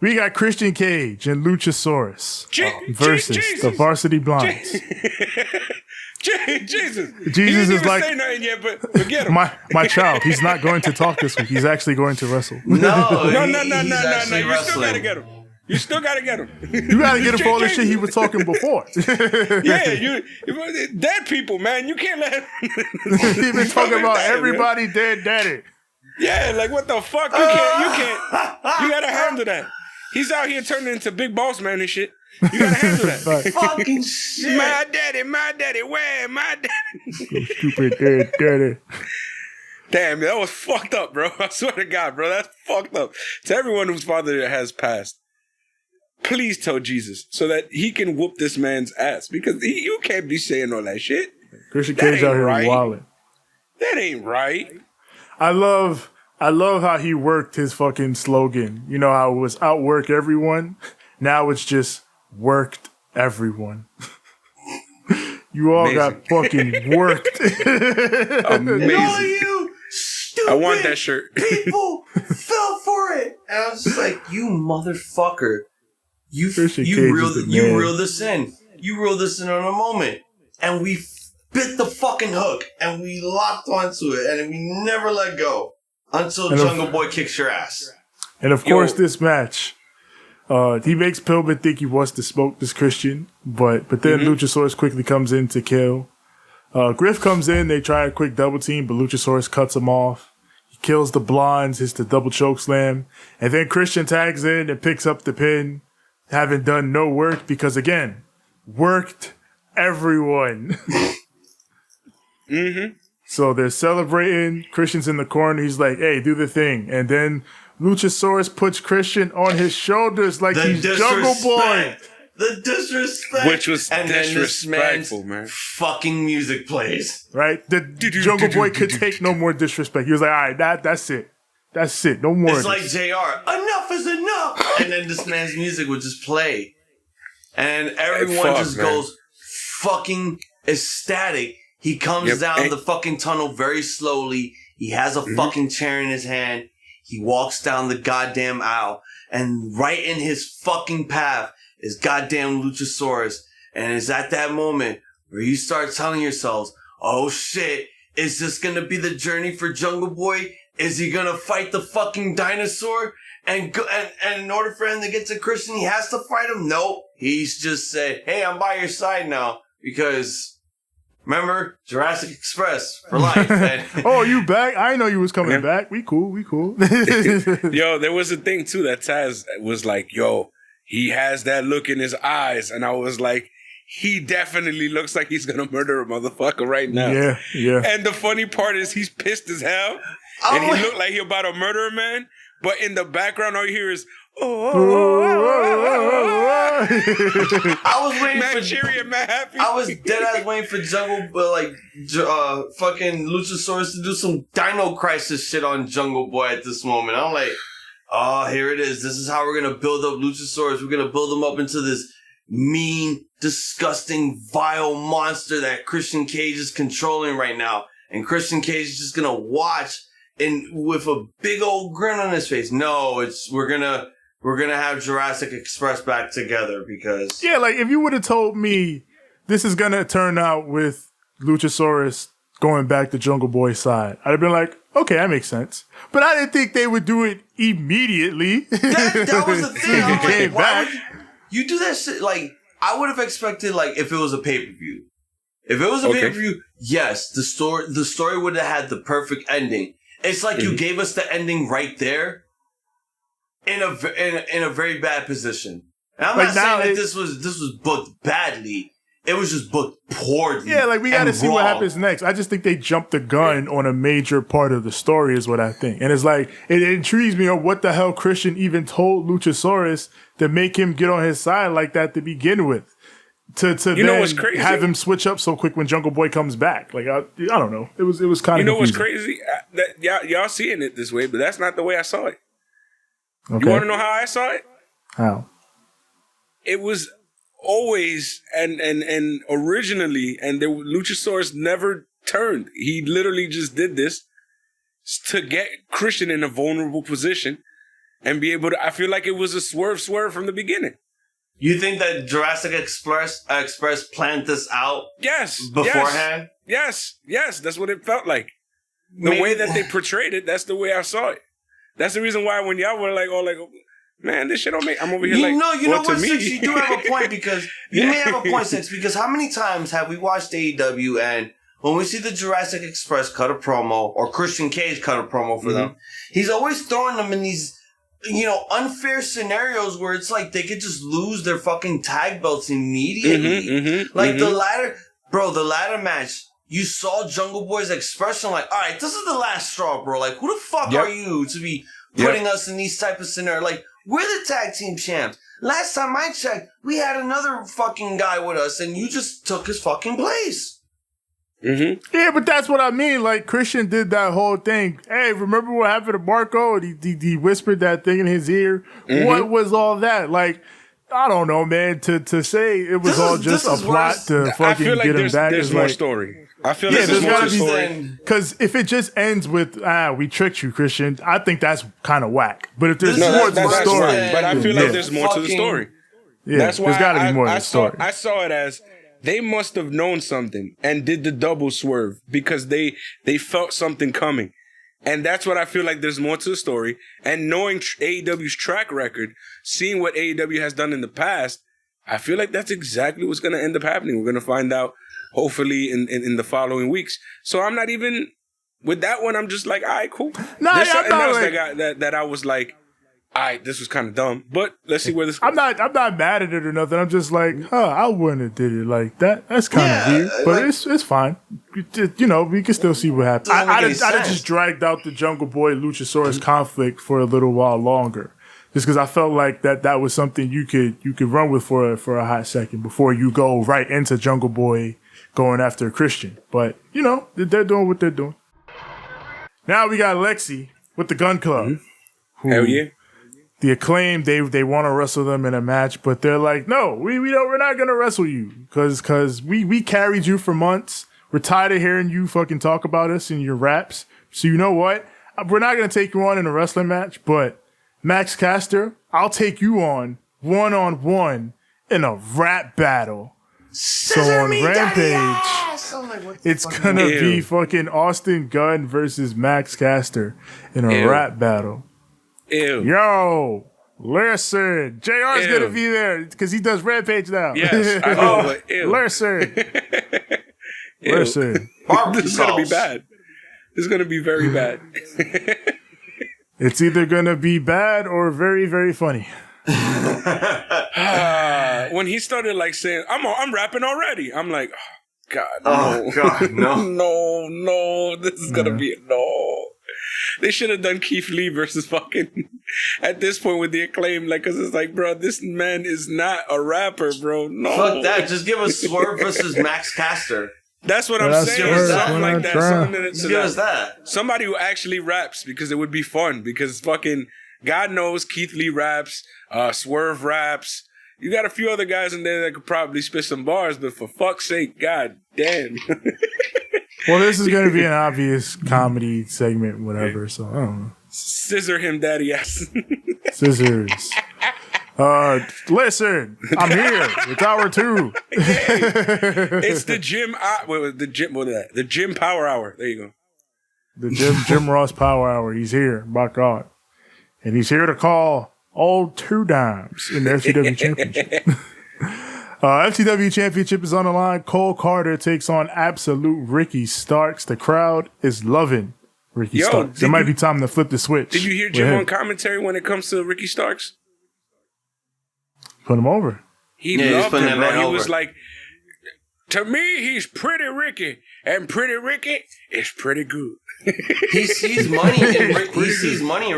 we got Christian Cage and Luchasaurus versus the Varsity Blondes. Jesus is like, say nothing yet, but forget him. My child, he's not going to talk this week. He's actually going to wrestle. No. You still gotta get him. You still gotta get him. You gotta get him for all the shit he was talking before. Yeah, dead people, man. You can't let him. He been talking about everybody dead daddy. Yeah, like what the fuck? You can't. You gotta handle that. He's out here turning into big boss man and shit. You gotta handle that. Fucking shit. My daddy, where my daddy? Stupid dead daddy. Damn, that was fucked up, bro. I swear to God, bro, that's fucked up. To everyone whose father has passed, please tell Jesus so that he can whoop this man's ass, because you can't be saying all that shit. Christian Cage out here wilding. That ain't right. I love how he worked his fucking slogan. You know how it was outwork everyone? Now it's just worked everyone. You all got fucking worked. Amazing. All of you stupid I want that shirt. people fell for it. And I was just like, you motherfucker. You reeled us in. You reeled us in on a moment. And we bit the fucking hook. And we locked onto it. And we never let go. Until Jungle Boy kicks your ass. And of course, this match, he makes Pillman think he wants to smoke this Christian, but then Luchasaurus quickly comes in to kill. Griff comes in, they try a quick double team, but Luchasaurus cuts him off. He kills the blondes, hits the double choke slam, and then Christian tags in and picks up the pin, having done no work because, again, worked everyone. So they're celebrating. Christian's in the corner. He's like, hey, do the thing. And then Luchasaurus puts Christian on his shoulders like he's Jungle Boy. The disrespect. Which was disrespectful, man. Fucking music plays. Right? The Jungle Boy could take no more disrespect. He was like, all right, that's it. That's it. No more. It's like JR. Enough is enough. And then this man's music would just play. And everyone goes fucking ecstatic. He comes down the fucking tunnel very slowly. He has a fucking chair in his hand. He walks down the goddamn aisle, and right in his fucking path is goddamn Luchasaurus. And it's at that moment where you start telling yourselves, oh shit, is this gonna be the journey for Jungle Boy? Is he gonna fight the fucking dinosaur? And in order for him to get to Christian, he has to fight him? Nope. He's just said, hey, I'm by your side now. Because... remember, Jurassic Express for life. Oh, you back? I didn't know you was coming back. We cool. Yo, there was a thing too that Taz was like, yo, he has that look in his eyes. And I was like, he definitely looks like he's going to murder a motherfucker right now. Yeah. And the funny part is he's pissed as hell. And he looked like he about to murder a man. But in the background, all you hear is, I was waiting for cheery and mad happy. I was dead ass waiting for fucking Luchasaurus to do some Dino Crisis shit on Jungle Boy at this moment. I'm like, oh, here it is. This is how we're gonna build up Luchasaurus. We're gonna build him up into this mean, disgusting, vile monster that Christian Cage is controlling right now. And Christian Cage is just gonna watch and with a big old grin on his face. No, we're gonna have Jurassic Express back together because... yeah, like, if you would have told me this is going to turn out with Luchasaurus going back to Jungle Boy's side, I'd have been like, okay, that makes sense. But I didn't think they would do it immediately. That was the thing. I was like, why would you do that shit? Like, I would have expected, like, if it was a pay-per-view. If it was a pay-per-view, yes, the story would have had the perfect ending. It's like you gave us the ending right there. In a very bad position. And I'm not saying that this was booked badly. It was just booked poorly. Yeah, like we got to see what happens next. I just think they jumped the gun on a major part of the story is what I think. And it's like, it intrigues me on what the hell Christian even told Luchasaurus to make him get on his side like that to begin with. To then what's crazy? Have him switch up so quick when Jungle Boy comes back. Like, I don't know. It was kind of You know what's crazy? Y'all seeing it this way, but that's not the way I saw it. Okay. You want to know how I saw it? How? It was always and originally, and Luchasaurus never turned. He literally just did this to get Christian in a vulnerable position and be able to. I feel like it was a swerve from the beginning. You think that Jurassic Express planned this out? Yes. Beforehand? Yes. That's what it felt like. The way that they portrayed it, that's the way I saw it. That's the reason why when y'all were like, man, this shit don't make... I'm over here you know what, Six? You do have a point because... You may have a point, Six, because how many times have we watched AEW and when we see the Jurassic Express cut a promo or Christian Cage cut a promo for them, he's always throwing them in these, unfair scenarios where it's like they could just lose their fucking tag belts immediately. The ladder match... You saw Jungle Boy's expression like, all right, this is the last straw, bro. Like, who the fuck are you to be putting us in these type of scenarios? Like, we're the tag team champs. Last time I checked, we had another fucking guy with us, and you just took his fucking place. Yeah, but that's what I mean. Like, Christian did that whole thing. Hey, remember what happened to Marco? And he whispered that thing in his ear. What was all that? Like, I don't know, man. To say it was all just a plot to fucking get him back. There's more story. I feel like there's more to the story. Because if it just ends with we tricked you, Christian, I think that's kind of whack. But if there's more to the story, but I feel like there's more to the story. Yeah, that's why there's got to be more to the story. I saw it as they must have known something and did the double swerve because they felt something coming. And that's what I feel like there's more to the story. And knowing AEW's track record, seeing what AEW has done in the past, I feel like that's exactly what's going to end up happening. We're going to find out, hopefully, in the following weeks. So I'm not even, with that one, I'm just like, all right, cool. No, there's something else that I was like, all right, this was kind of dumb, but let's see where this goes. I'm not mad at it or nothing. I'm just like, I wouldn't have did it like that. That's kind of weird, but it's fine. You know, we can still see what happens. I'd have just dragged out the Jungle Boy Luchasaurus conflict for a little while longer, just because I felt like that was something you could run with for a hot second before you go right into Jungle Boy going after Christian. But you know, they're doing what they're doing. Now we got Lexi with the Gun Club. Mm-hmm. Hell yeah. The Acclaim, they want to wrestle them in a match, but they're like, no, we're not gonna wrestle you because we carried you for months. We're tired of hearing you fucking talk about us in your raps. So you know what? We're not gonna take you on in a wrestling match, but Max Caster, I'll take you on one-on-one in a rap battle. So on Rampage, it's gonna be fucking Austin Gunn versus Max Caster in a rap battle. Ew. Yo, listen, JR's gonna be there because he does Rampage now. Yes, I know, but ew. Listen. This is gonna be bad. This is gonna be very bad. It's either gonna be bad or very, very funny. When he started like saying, I'm rapping already, I'm like, oh, God, no. Oh, God, no. no, this is gonna be no. They should have done Keith Lee versus fucking at this point with the Acclaim, like, because it's like, bro, this man is not a rapper, bro. No, fuck that. Just give us Swerve versus Max Caster. That's what I'm saying. Something like that. Just give us that. Somebody who actually raps, because it would be fun. Because fucking God knows Keith Lee raps, Swerve raps. You got a few other guys in there that could probably spit some bars, but for fuck's sake, god damn. Well, this is going to be an obvious comedy segment, whatever, so I don't know. Scissor him, daddy ass. Scissors. Listen, I'm here. It's hour 2. It's the the gym power hour. There you go. The Jim Ross power hour. He's here, by God. And he's here to call all 2 dimes in the FTW Championship. FTW Championship is on the line. Cole Karter takes on Absolute Ricky Starks. The crowd is loving Ricky Starks. It might be time to flip the switch. Did you hear Jim on commentary when it comes to Ricky Starks? Put him over. He loved him, bro. He was like, to me, he's pretty Ricky, and pretty Ricky is pretty good. He sees money in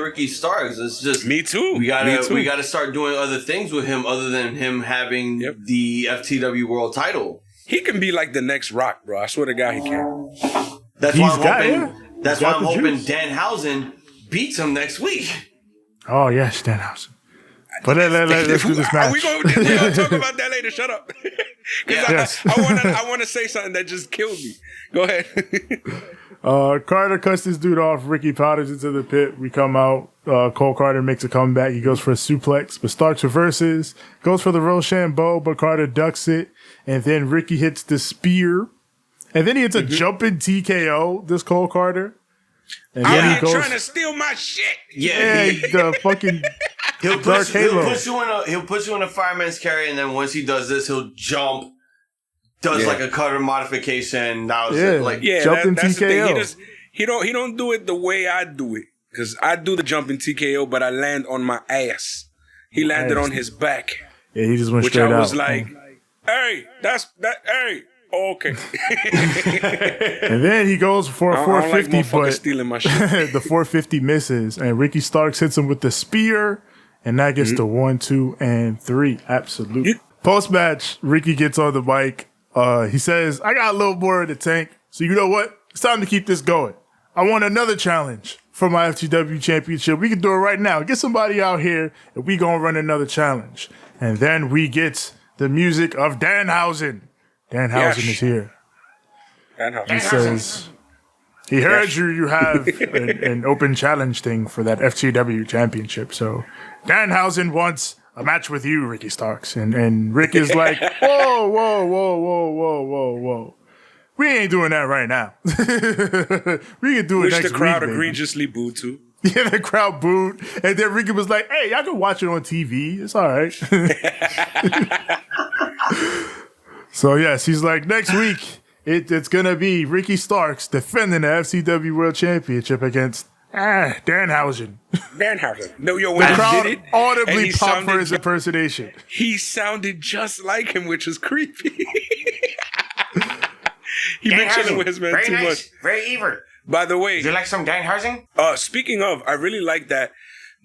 Ricky Starks. It's just me too. We gotta start doing other things with him other than him having the FTW World Title. He can be like the next Rock, bro. I swear to God, he can. That's why I'm hoping Danhausen beats him next week. Oh yes, Danhausen. But let's do this match. We're gonna talk about that later. Shut up. Because I want to say something that just killed me. Go ahead. Carter cuts this dude off. Ricky powders into the pit. We come out. Cole Karter makes a comeback. He goes for a suplex, but Starks reverses. Goes for the Rochambeau, but Carter ducks it. And then Ricky hits the spear. And then he hits a jumping TKO, this Cole Karter. And then he goes trying to steal my shit. Yeah, the fucking He'll put you in a fireman's carry, and then once he does this, he'll jump. Does like a cutter modification. Now it's jumping that's TKO. The thing. He don't do it the way I do it, because I do the jumping TKO, but I land on my ass. He landed on his back. Yeah, he just went straight out. Which I was like, hey, hey. Oh, okay. And then he goes for a 450, like but stealing my shit. the 450 misses, and Ricky Starks hits him with the spear, and that gets the 1, 2, and 3. Absolutely. Post-match, Ricky gets on the mic. He says, I got a little more in the tank, so you know what? It's time to keep this going. I want another challenge for my FTW Championship. We can do it right now. Get somebody out here, and we gonna run another challenge. And then we get the music of Danhausen. Danhausen is here. Danhausen. He says, he heard you have an open challenge thing for that FTW championship. So Danhausen wants a match with you, Ricky Starks. And Rick is like, whoa. We ain't doing that right now. We can do it next week. Which the crowd baby. egregiously booed to. Yeah, the crowd booed. And then Ricky was like, hey, y'all can watch it on TV. It's all right. So, yes, he's like, next week, it's going to be Ricky Starks defending the FCW World Championship against Danhausen. Danhausen. No, yo, when the he crowd did it, audibly popped for his impersonation. He sounded just like him, which was creepy. He been chilling with his man very too nice. much. Very evil. By the way, do you like some Danhausen? Speaking of, I really like that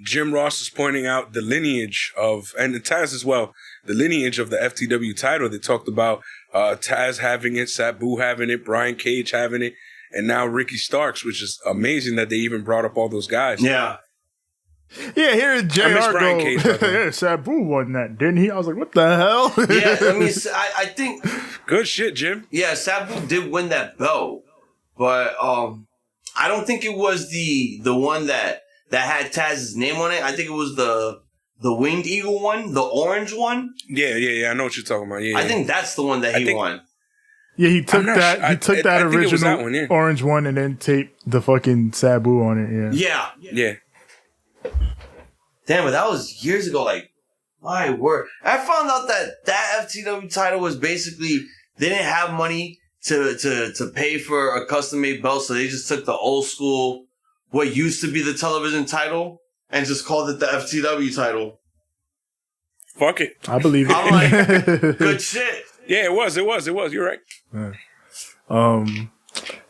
Jim Ross is pointing out the lineage of, and Taz as well, the lineage of the FTW title. They talked about Taz having it, Sabu having it, Brian Cage having it, and now Ricky Starks, which is amazing that they even brought up all those guys. Yeah. Yeah, here JR Brian Cage, yeah, Sabu won that, didn't he? I was like, what the hell? Yeah, I mean, I think... Good shit, Jim. Yeah, Sabu did win that belt, but I don't think it was the one that had Taz's name on it. I think it was the Winged Eagle one, the orange one. Yeah. I know what you're talking about. Yeah, I think that's the one that he won. Yeah, he took that. He took that original that one, yeah. orange one and then taped the fucking Sabu on it. Yeah. Damn, but that was years ago. Like, my word! I found out that FTW title was basically they didn't have money to pay for a custom made belt, so they just took the old school, what used to be the television title, and just called it the FTW title. Fuck it. I believe it. I'm like, good shit. Yeah, it was. You're right.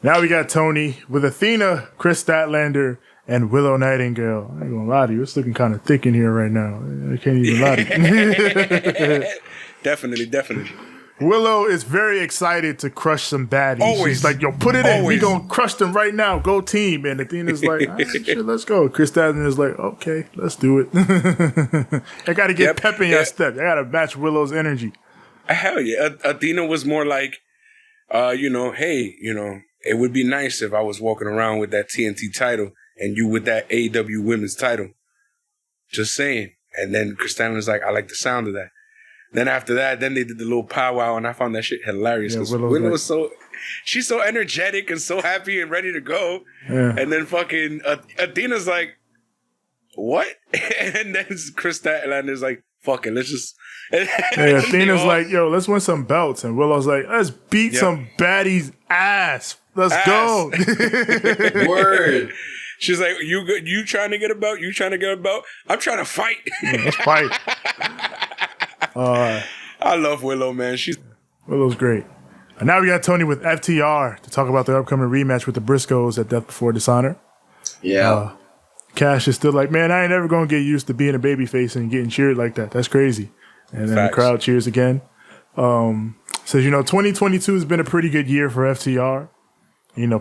Now we got Tony with Athena, Kris Statlander, and Willow Nightingale. I ain't gonna lie to you, it's looking kind of thick in here right now. I can't even lie to you. Definitely. Willow is very excited to crush some baddies. Always. She's like, yo, put it in. We Always. gonna crush them right now. Go team. And Athena's like, all right, shit, let's go. Kris Statlander is like, okay, let's do it. I gotta get pep in your step. I gotta match Willow's energy. Hell yeah. Athena was more like, hey, it would be nice if I was walking around with that TNT title and you with that AEW women's title. Just saying. And then Kris Statlander's like, I like the sound of that. Then after that, then they did the little powwow, and I found that shit hilarious because Willow was she's so energetic and so happy and ready to go. Yeah. And then fucking Athena's like, what? And then Kris Statlander's like, fuck it, let's just... Hey, Athena's like, yo, let's win some belts. And Willow's like, let's beat some baddies' ass. Let's go. Word. She's like, you trying to get a belt? You trying to get a belt? I'm trying to fight. Let's fight. I love Willow, man. Willow's great. And now we got Tony with FTR to talk about their upcoming rematch with the Briscoes at Death Before Dishonor. Yeah. Cash is still like, man, I ain't ever going to get used to being a babyface and getting cheered like that. That's crazy. And then the crowd cheers again. Says, 2022 has been a pretty good year for FTR.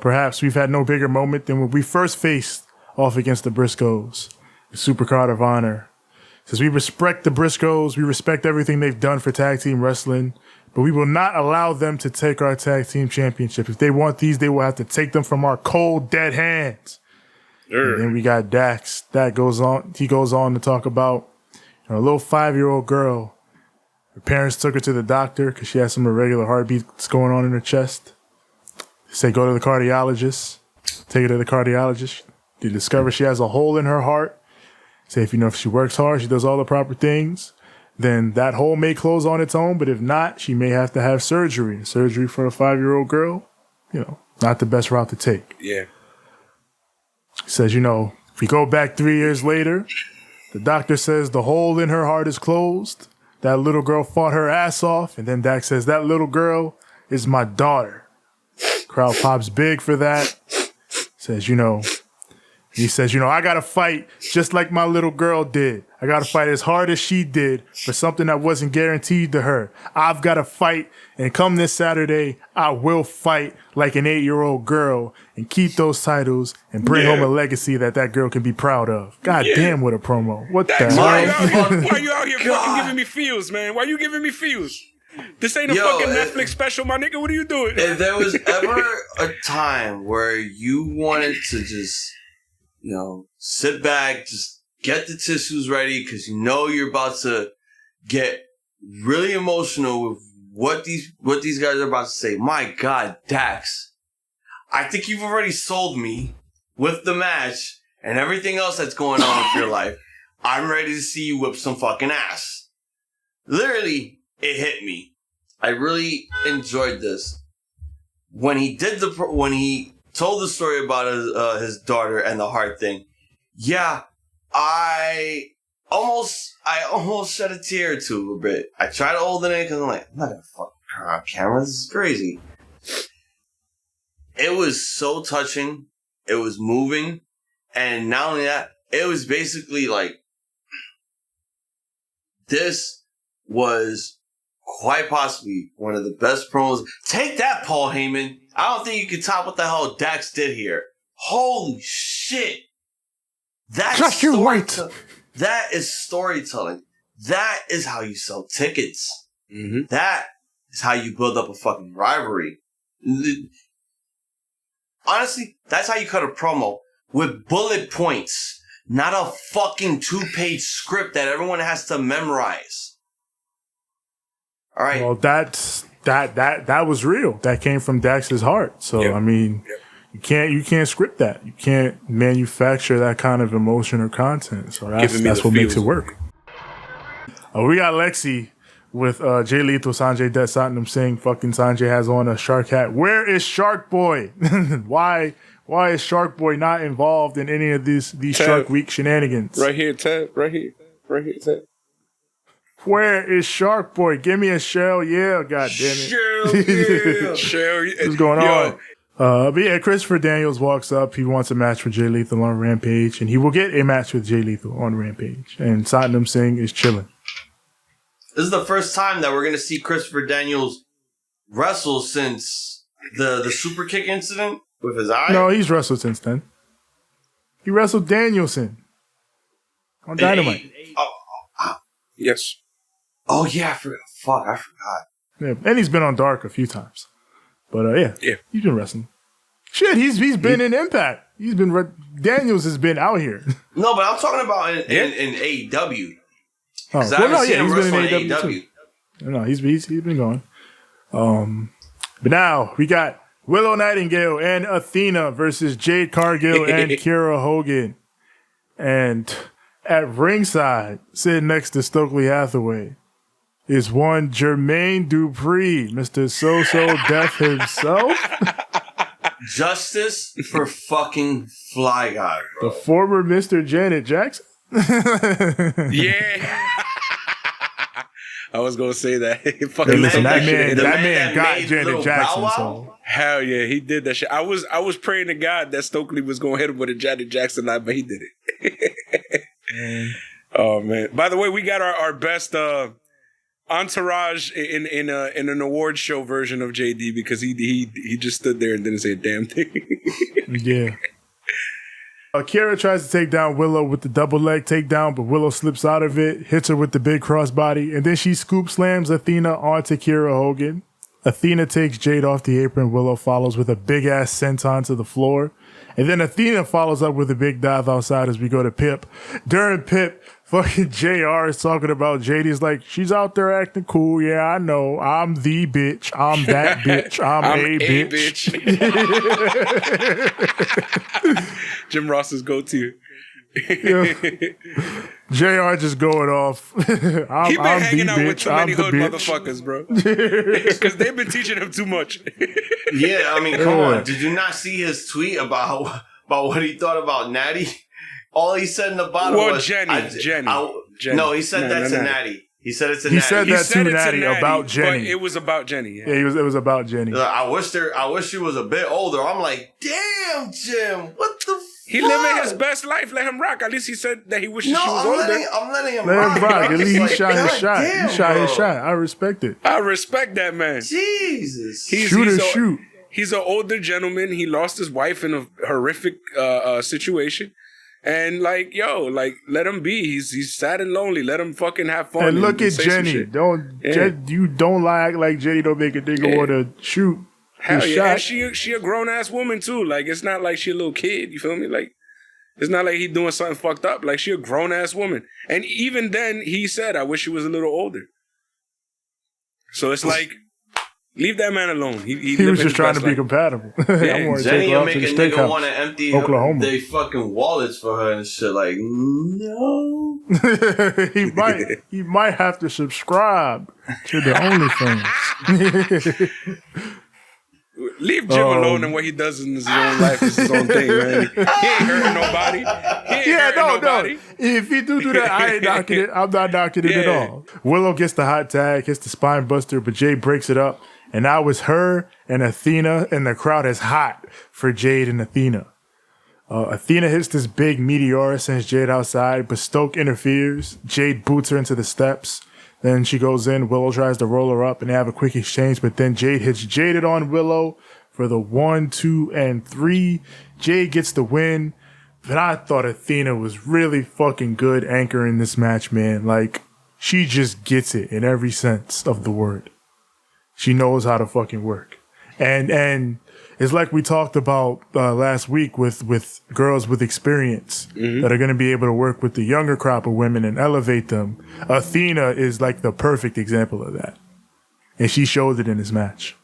Perhaps we've had no bigger moment than when we first faced off against the Briscoes, the Supercard of Honor. Says we respect the Briscoes, we respect everything they've done for tag team wrestling, but we will not allow them to take our tag team championship. If they want these, they will have to take them from our cold, dead hands. And then we got Dax. He goes on to talk about a little 5-year-old girl. Her parents took her to the doctor because she had some irregular heartbeats going on in her chest. They say go to the cardiologist. Take her to the cardiologist. They discover she has a hole in her heart. Say if she works hard, she does all the proper things, then that hole may close on its own. But if not, she may have to have surgery. Surgery for a 5-year-old girl, not the best route to take. Yeah. He says, if we go back 3 years later, the doctor says the hole in her heart is closed. That little girl fought her ass off. And then Dax says, that little girl is my daughter. Crowd pops big for that. Says, He says, I got to fight just like my little girl did. I got to fight as hard as she did for something that wasn't guaranteed to her. I've got to fight, and come this Saturday, I will fight like an 8-year-old girl and keep those titles and bring home a legacy that girl can be proud of. God damn, what a promo. What the hell? Why you out here fucking giving me feels, man? Why you giving me feels? This ain't a fucking Netflix special, my nigga. What are you doing? If there was ever a time where you wanted to just, sit back, just get the tissues ready, because you're about to get really emotional with what these guys are about to say. My God, Dax, I think you've already sold me with the match and everything else that's going on with your life. I'm ready to see you whip some fucking ass. Literally, it hit me. I really enjoyed this. When he told the story about his daughter and the heart thing, I almost shed a tear or two a bit. I tried to hold it in because I'm like, I'm not gonna fuck her on camera. This is crazy. It was so touching. It was moving. And not only that, it was basically like, this was quite possibly one of the best promos. Take that, Paul Heyman. I don't think you can top what the hell Dax did here. Holy shit. That is storytelling. That is how you sell tickets. Mm-hmm. That is how you build up a fucking rivalry. Honestly, that's how you cut a promo, with bullet points, not a fucking 2-page script that everyone has to memorize. All right. Well, that was real. That came from Dax's heart. So you can't script that. You can't manufacture that kind of emotion or content. So that's what makes it work. We got Lexi with Jay Lethal, Sonjay Dutt, Satnam Singh. Fucking Sonjay has on a shark hat. Where is Shark Boy? Why is Shark Boy not involved in any of these Shark Week shenanigans? Right here, Ted. Right here, Ted. Where is Shark Boy? Give me a shell, yeah, god damn it. Shell, yeah. Shell, yeah. What's going on? But yeah, Christopher Daniels walks up. He wants a match with Jay Lethal on Rampage, and he will get a match with Jay Lethal on Rampage. And Satnam Singh is chilling. This is the first time that we're going to see Christopher Daniels wrestle since the super kick incident with his eye. No, he's wrestled since then. He wrestled Danielson on Dynamite. Yes. Oh, yeah, I forgot. Yeah, and he's been on Dark a few times. But yeah, he's been wrestling. Shit, he's been in Impact. Daniels has been out here. No, but I'm talking about in AEW. Oh, he's been in AEW. Too. No, he's been going. But now we got Willow Nightingale and Athena versus Jade Cargill and Kiera Hogan. And at ringside, sitting next to Stokely Hathaway, is one Jermaine Dupri, Mr. So-So Death himself. Justice for fucking Fly Guy, bro. The former Mr. Janet Jackson. Yeah. I was going to say that. Hey, listen, that man got Janet Jackson. So. Hell yeah, he did that shit. I was praying to God that Stokely was going to hit him with a Janet Jackson knife, but he did it. Oh, man. By the way, we got our best... entourage in an award show version of JD, because he just stood there and didn't say a damn thing. Yeah. Kiera tries to take down Willow with the double leg takedown, but Willow slips out of it, hits her with the big crossbody, and then she scoop slams Athena onto Kiera Hogan. Athena takes Jade off the apron. Willow follows with a big ass senton to the floor. And then Athena follows up with a big dive outside as we go to Pip. During Pip, fucking JR is talking about Jade. He's like, she's out there acting cool. Yeah, I know. I'm the bitch. I'm that bitch. I'm a bitch. Jim Ross's go-to. JR just going off. He been hanging out with too many hood motherfuckers, bro. Because they've been teaching him too much. Yeah, I mean, come on. Did you not see his tweet about what he thought about Natty? All he said in the bottom was... Jenny. No, he said that's a Natty. He said it's a Natty. He said that to Natty about Jenny. But it was about Jenny. Yeah, it was about Jenny. I wish she was a bit older. I'm like, damn, Jim, what the He living his best life. Let him rock. At least he said that he wishes she was older. I'm letting him Let rock. him rock. At least he shot his shot. Damn, He shot his bro. shot. I respect it. I respect that man. Jesus. Shoot. He's an older gentleman. He lost his wife in a horrific situation. And like, let him be. He's sad and lonely. Let him fucking have fun. And look at say some Jenny. shit. You don't like Jenny. Don't make a nigga want to shoot. Hell yeah. Shot. And she a grown ass woman too. Like, it's not like she a little kid. You feel me? Like, it's not like he doing something fucked up. Like, she a grown ass woman. And even then, he said, "I wish she was a little older." So it's like, leave that man alone. He was just trying to be compatible. I want to take Jenny her will out make to a the nigga steakhouse. want to empty Oklahoma. they fucking wallets for her and shit. Like, no. he might have to subscribe to the OnlyFans. Leave Jim alone, and what he does in his own life is his own thing, man. He ain't hurting nobody. Nobody. If he do that, I ain't knocking it. I'm not knocking it at all. Willow gets the hot tag, hits the spine buster, but Jade breaks it up. And now it's her and Athena, and the crowd is hot for Jade and Athena. Athena hits this big meteor, sends Jade outside, but Stoke interferes. Jade boots her into the steps. Then she goes in. Willow tries to roll her up, and they have a quick exchange. But then Jade hits Jaded on Willow for the 1, 2, and 3. Jade gets the win. But I thought Athena was really fucking good anchoring this match, man. Like, she just gets it in every sense of the word. She knows how to fucking work. And it's like we talked about last week with girls with experience that are going to be able to work with the younger crop of women and elevate them. Athena is like the perfect example of that. And she showed it in this match.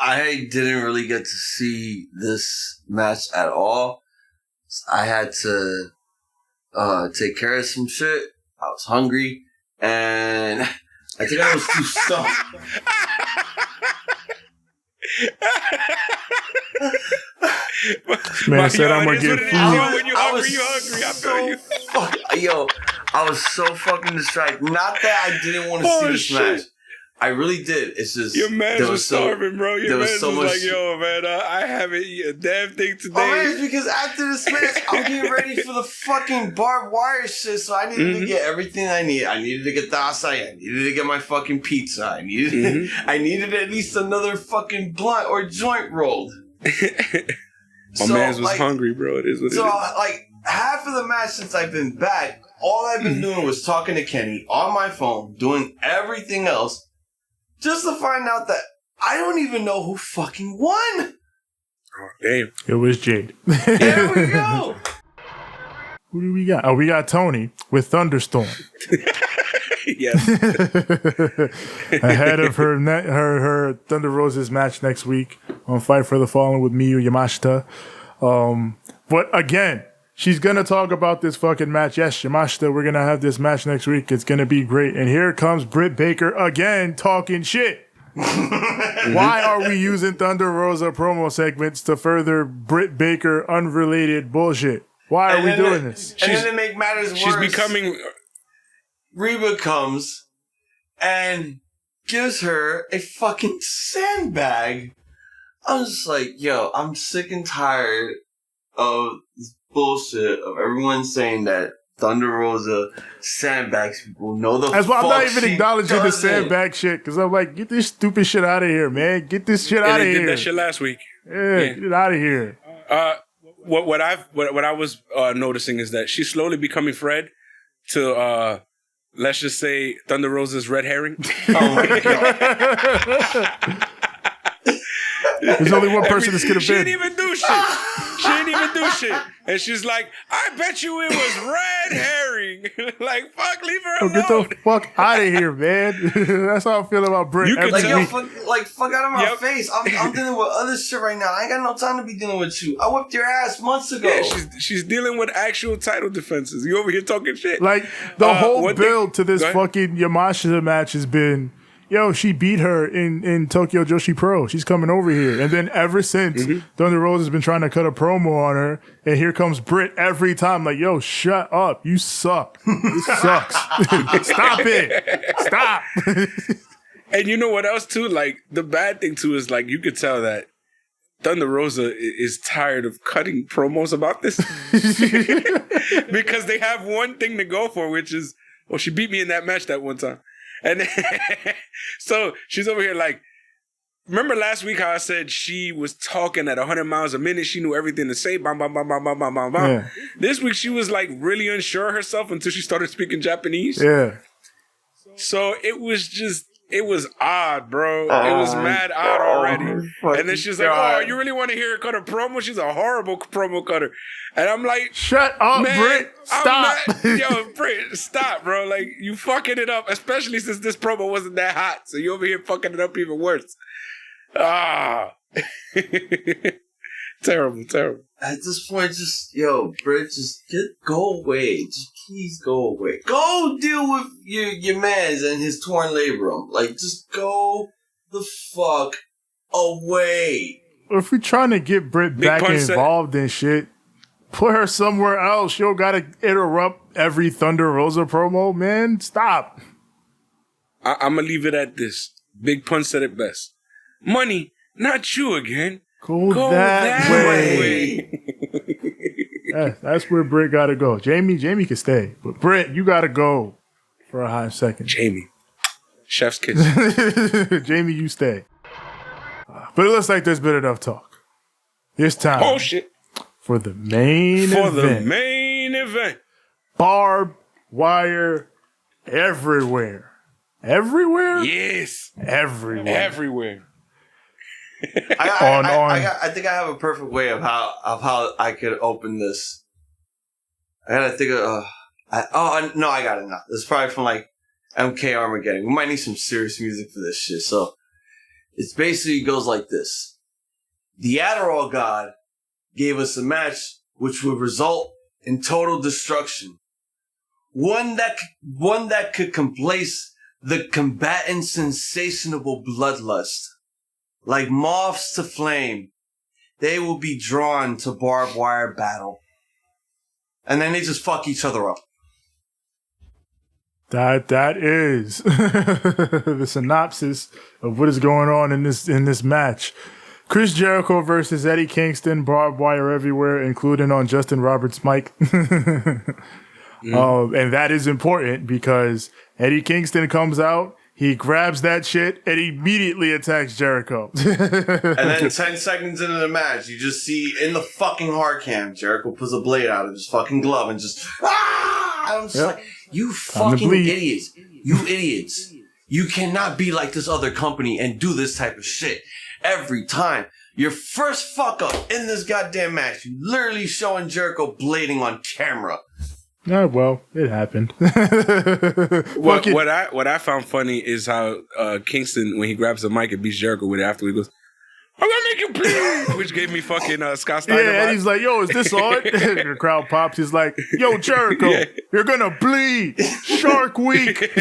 I didn't really get to see this match at all. I had to take care of some shit. I was hungry. And I think I was too stoned. Man said I'm going to get food. When you're hungry, you're hungry. I feel you. Yo, I was so fucking distracted. Not that I didn't want to see this match. I really did. It's just your man was starving, bro. Your man was like, "Yo, man, I haven't eaten a damn thing today." Oh man, it's because after this match, I'm getting ready for the fucking barbed wire shit. So I needed to get everything I need. I needed to get the acai. I needed to get my fucking pizza. I needed at least another fucking blunt or joint rolled. My man's was hungry, bro. It is what it is. So like half of the match since I've been back, all I've been doing was talking to Kenny on my phone, doing everything else. Just to find out that I don't even know who fucking won. Oh, damn. It was Jade. There we go. Who do we got? Oh, we got Tony with Thunderstorm. Yes. Ahead of her Thunder Rosa's match next week on Fight for the Fallen with Miyu Yamashita. But again, she's going to talk about this fucking match. Yes, Yamashita, we're going to have this match next week. It's going to be great. And here comes Britt Baker again talking shit. Why are we using Thunder Rosa promo segments to further Britt Baker unrelated bullshit? Why are we doing this? And then to make matters worse, she's becoming... Reba comes and gives her a fucking sandbag. I'm just like, yo, I'm sick and tired of this bullshit of everyone saying that Thunder Rosa sandbags people. Know the That's why I'm not even she acknowledging the doesn't. shit because I'm like, get this stupid shit out of here, man. Get this shit out of here. They did that shit last week. Yeah, get it out of here. What I was noticing is that she's slowly becoming Fred to let's just say Thunder Rosa's red herring. Oh my God. There's only one person this could have She been. didn't even do shit. And she's like, I bet you it was red herring. Like, fuck, leave her alone. Get the fuck out of here, man. That's how I feel about Britt. You can every tell- week. Fuck out of my face. I'm dealing with other shit right now. I ain't got no time to be dealing with you. I whipped your ass months ago. Yeah, she's dealing with actual title defenses. You over here talking shit. Like, the whole build to this Go ahead. fucking Yamashita match has been, yo, she beat her in Tokyo Joshi Pro. She's coming over here. And then ever since, Thunder Rosa's been trying to cut a promo on her. And here comes Britt every time. Like, yo, shut up. You suck. This sucks. Stop it. Stop. And you know what else too? Like, the bad thing too is like, you could tell that Thunder Rosa is tired of cutting promos about this because they have one thing to go for, which is, well, she beat me in that match that one time. And so she's over here like, remember last week how I said she was talking at 100 miles a minute? She knew everything to say. Bam, bam, bam, bam, bam, bam, bam, bam. Yeah. This week she was like really unsure of herself until she started speaking Japanese. Yeah. So it was odd, bro. It was mad odd already. And then she's like, oh, you really want to hear her cut a promo? She's a horrible promo cutter. And I'm like, shut up, man, Britt. Stop. Yo, Britt, stop, bro. Like, you fucking it up, especially since this promo wasn't that hot. So you over here fucking it up even worse. Terrible. At this point, just, Britt, just go away. Just please go away. Go deal with your mans and his torn labrum. Like, just go the fuck away. If we're trying to get Britt back involved in shit, put her somewhere else. You don't gotta interrupt every Thunder Rosa promo, man. Stop. I'm gonna leave it at this. Big Pun said it best. Money, not you again. Go that way. That's where Britt gotta go. Jamie can stay, but Britt, you gotta go for a hot second. Jamie, chef's kiss. Jamie, you stay. But it looks like there's been enough talk. It's time. Oh shit! For the main event. Barbed wire everywhere. Everywhere? Yes. Everywhere. I think I have a perfect way of how I could open this. I gotta think of. I got it now. This is probably from like MK Armageddon. We might need some serious music for this shit. So it's basically goes like this: the Adderall God gave us a match which would result in total destruction. One that could complace the combatant's insatiable bloodlust. Like moths to flame, they will be drawn to barbed wire battle. And then they just fuck each other up. That is the synopsis of what is going on in this match. Chris Jericho versus Eddie Kingston, barbed wire everywhere, including on Justin Roberts' mic. And that is important because Eddie Kingston comes out, he grabs that shit, and immediately attacks Jericho. And then 10 seconds into the match, you just see in the fucking hard cam, Jericho pulls a blade out of his fucking glove and just, I'm just like, you fucking idiots. You idiots. You cannot be like this other company and do this type of shit every time. Your first fuck up in this goddamn match, you literally showing Jericho blading on camera. Oh, well, it happened. What I found funny is how Kingston, when he grabs the mic and beats Jericho with it after, he goes, I'm gonna make you bleed, which gave me fucking Scott Steiner. Yeah, and he's like, yo, is this on? The crowd pops. He's like, yo, Jericho, you're gonna bleed. Shark Week.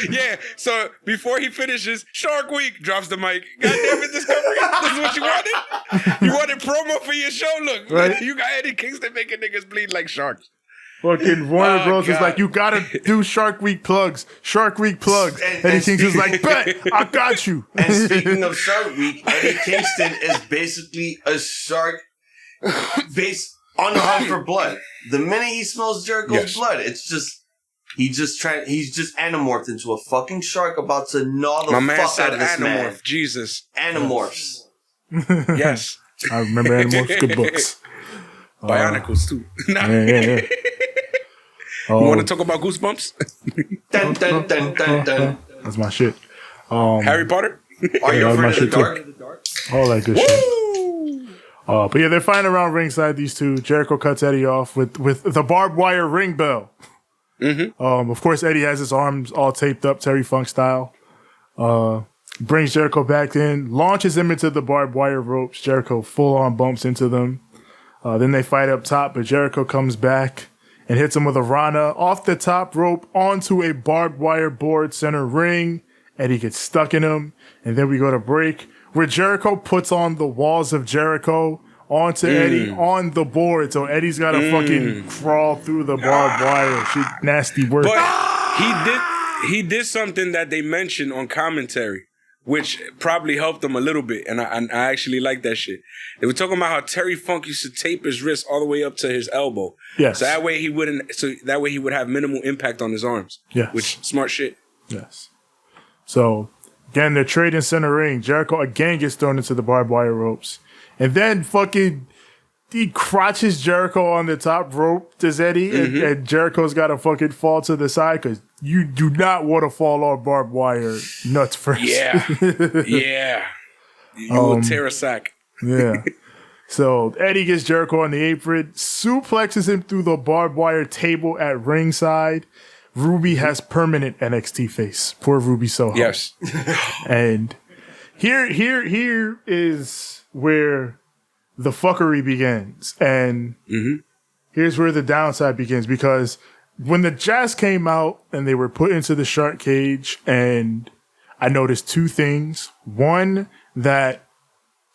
Yeah, so before he finishes, Shark Week drops the mic. God damn it, Discovery. This is what you wanted? You wanted promo for your show? Look, right? You got Eddie Kingston making niggas bleed like sharks. Fucking Warner Bros. Is like, you gotta do Shark Week plugs. Shark Week plugs. Eddie Kingston's like, bet, I got you. And speaking of Shark Week, Eddie Kingston is basically a shark based on the hunt for blood. The minute he smells Jericho's blood, it's just, he's just anamorphed into a fucking shark about to gnaw the fuck out of this man. Jesus. Animorphs. Yes. I remember Animorphs, good books. Bionicles too. Yeah. You want to talk about Goosebumps? Dun, dun, dun, dun, dun. That's my shit. Harry Potter? Are you afraid of the dark? All that good shit. But yeah, they're fighting around ringside, these two. Jericho cuts Eddie off with the barbed wire ring bell. Mm-hmm. Of course, Eddie has his arms all taped up, Terry Funk style. Brings Jericho back in, launches him into the barbed wire ropes. Jericho full on bumps into them. Then they fight up top, but Jericho comes back and hits him with a Rana off the top rope onto a barbed wire board center ring. Eddie gets stuck in him. And then we go to break where Jericho puts on the walls of Jericho onto Eddie on the board. So Eddie's got to fucking crawl through the barbed wire. Shit, nasty work. But he did something that they mentioned on commentary. which probably helped him a little bit. And I actually like that shit. They were talking about how Terry Funk used to tape his wrist all the way up to his elbow. Yes. So that way he would have minimal impact on his arms. Yes. Which, smart shit. Yes. So, again, they're trading center ring. Jericho again gets thrown into the barbed wire ropes. And then fucking he crotches Jericho on the top rope to Eddie, and Jericho's got to fucking fall to the side because you do not want to fall on barbed wire nuts first. Yeah. Yeah. You will tear a sack. Yeah. So Eddie gets Jericho on the apron, suplexes him through the barbed wire table at ringside. Ruby has permanent NXT face. Poor Ruby Soho. Yes. And here is where the fuckery begins. And here's where the downside begins, because when the Jazz came out and they were put into the shark cage, and I noticed two things. One, that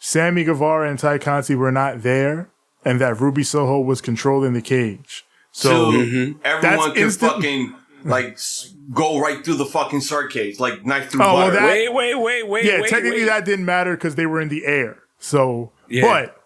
Sammy Guevara and Ty Conti were not there, and that Ruby Soho was controlling the cage. So everyone can fucking go right through the fucking shark cage, like knife through butter. Wait. Yeah, technically that didn't matter because they were in the air. So, but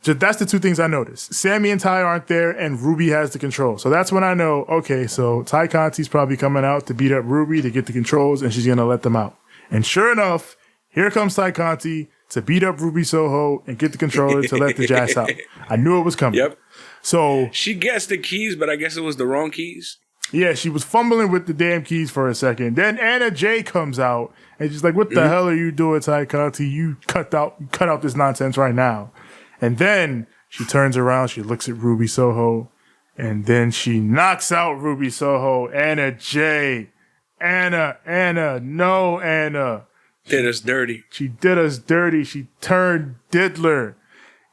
that's the two things I noticed. Sammy and Ty aren't there, and Ruby has the control. So that's when I know, okay, so Ty Conti's probably coming out to beat up Ruby to get the controls, and she's going to let them out. And sure enough, here comes Ty Conti to beat up Ruby Soho and get the controller to let the Jazz out. I knew it was coming. Yep. So she guessed the keys, but I guess it was the wrong keys. Yeah, she was fumbling with the damn keys for a second. Then Anna Jay comes out, and she's like, what the hell are you doing, Ty Conti? You cut out this nonsense right now. And then she turns around, she looks at Ruby Soho, and then she knocks out Ruby Soho. Anna Jay. Anna. No, Anna. Did us dirty. She did us dirty. She turned diddler.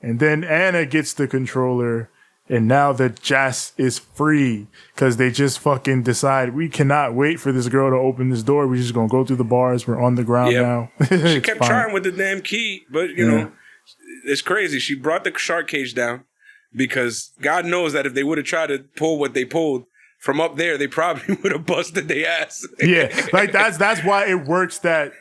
And then Anna gets the controller, and now the Jazz is free because they just fucking decide we cannot wait for this girl to open this door. We're just going to go through the bars. We're on the ground now. She kept trying with the damn key, but you know, it's crazy. She brought the shark cage down because God knows that if they would have tried to pull what they pulled from up there, they probably would have busted their ass. Yeah, like that's why it works that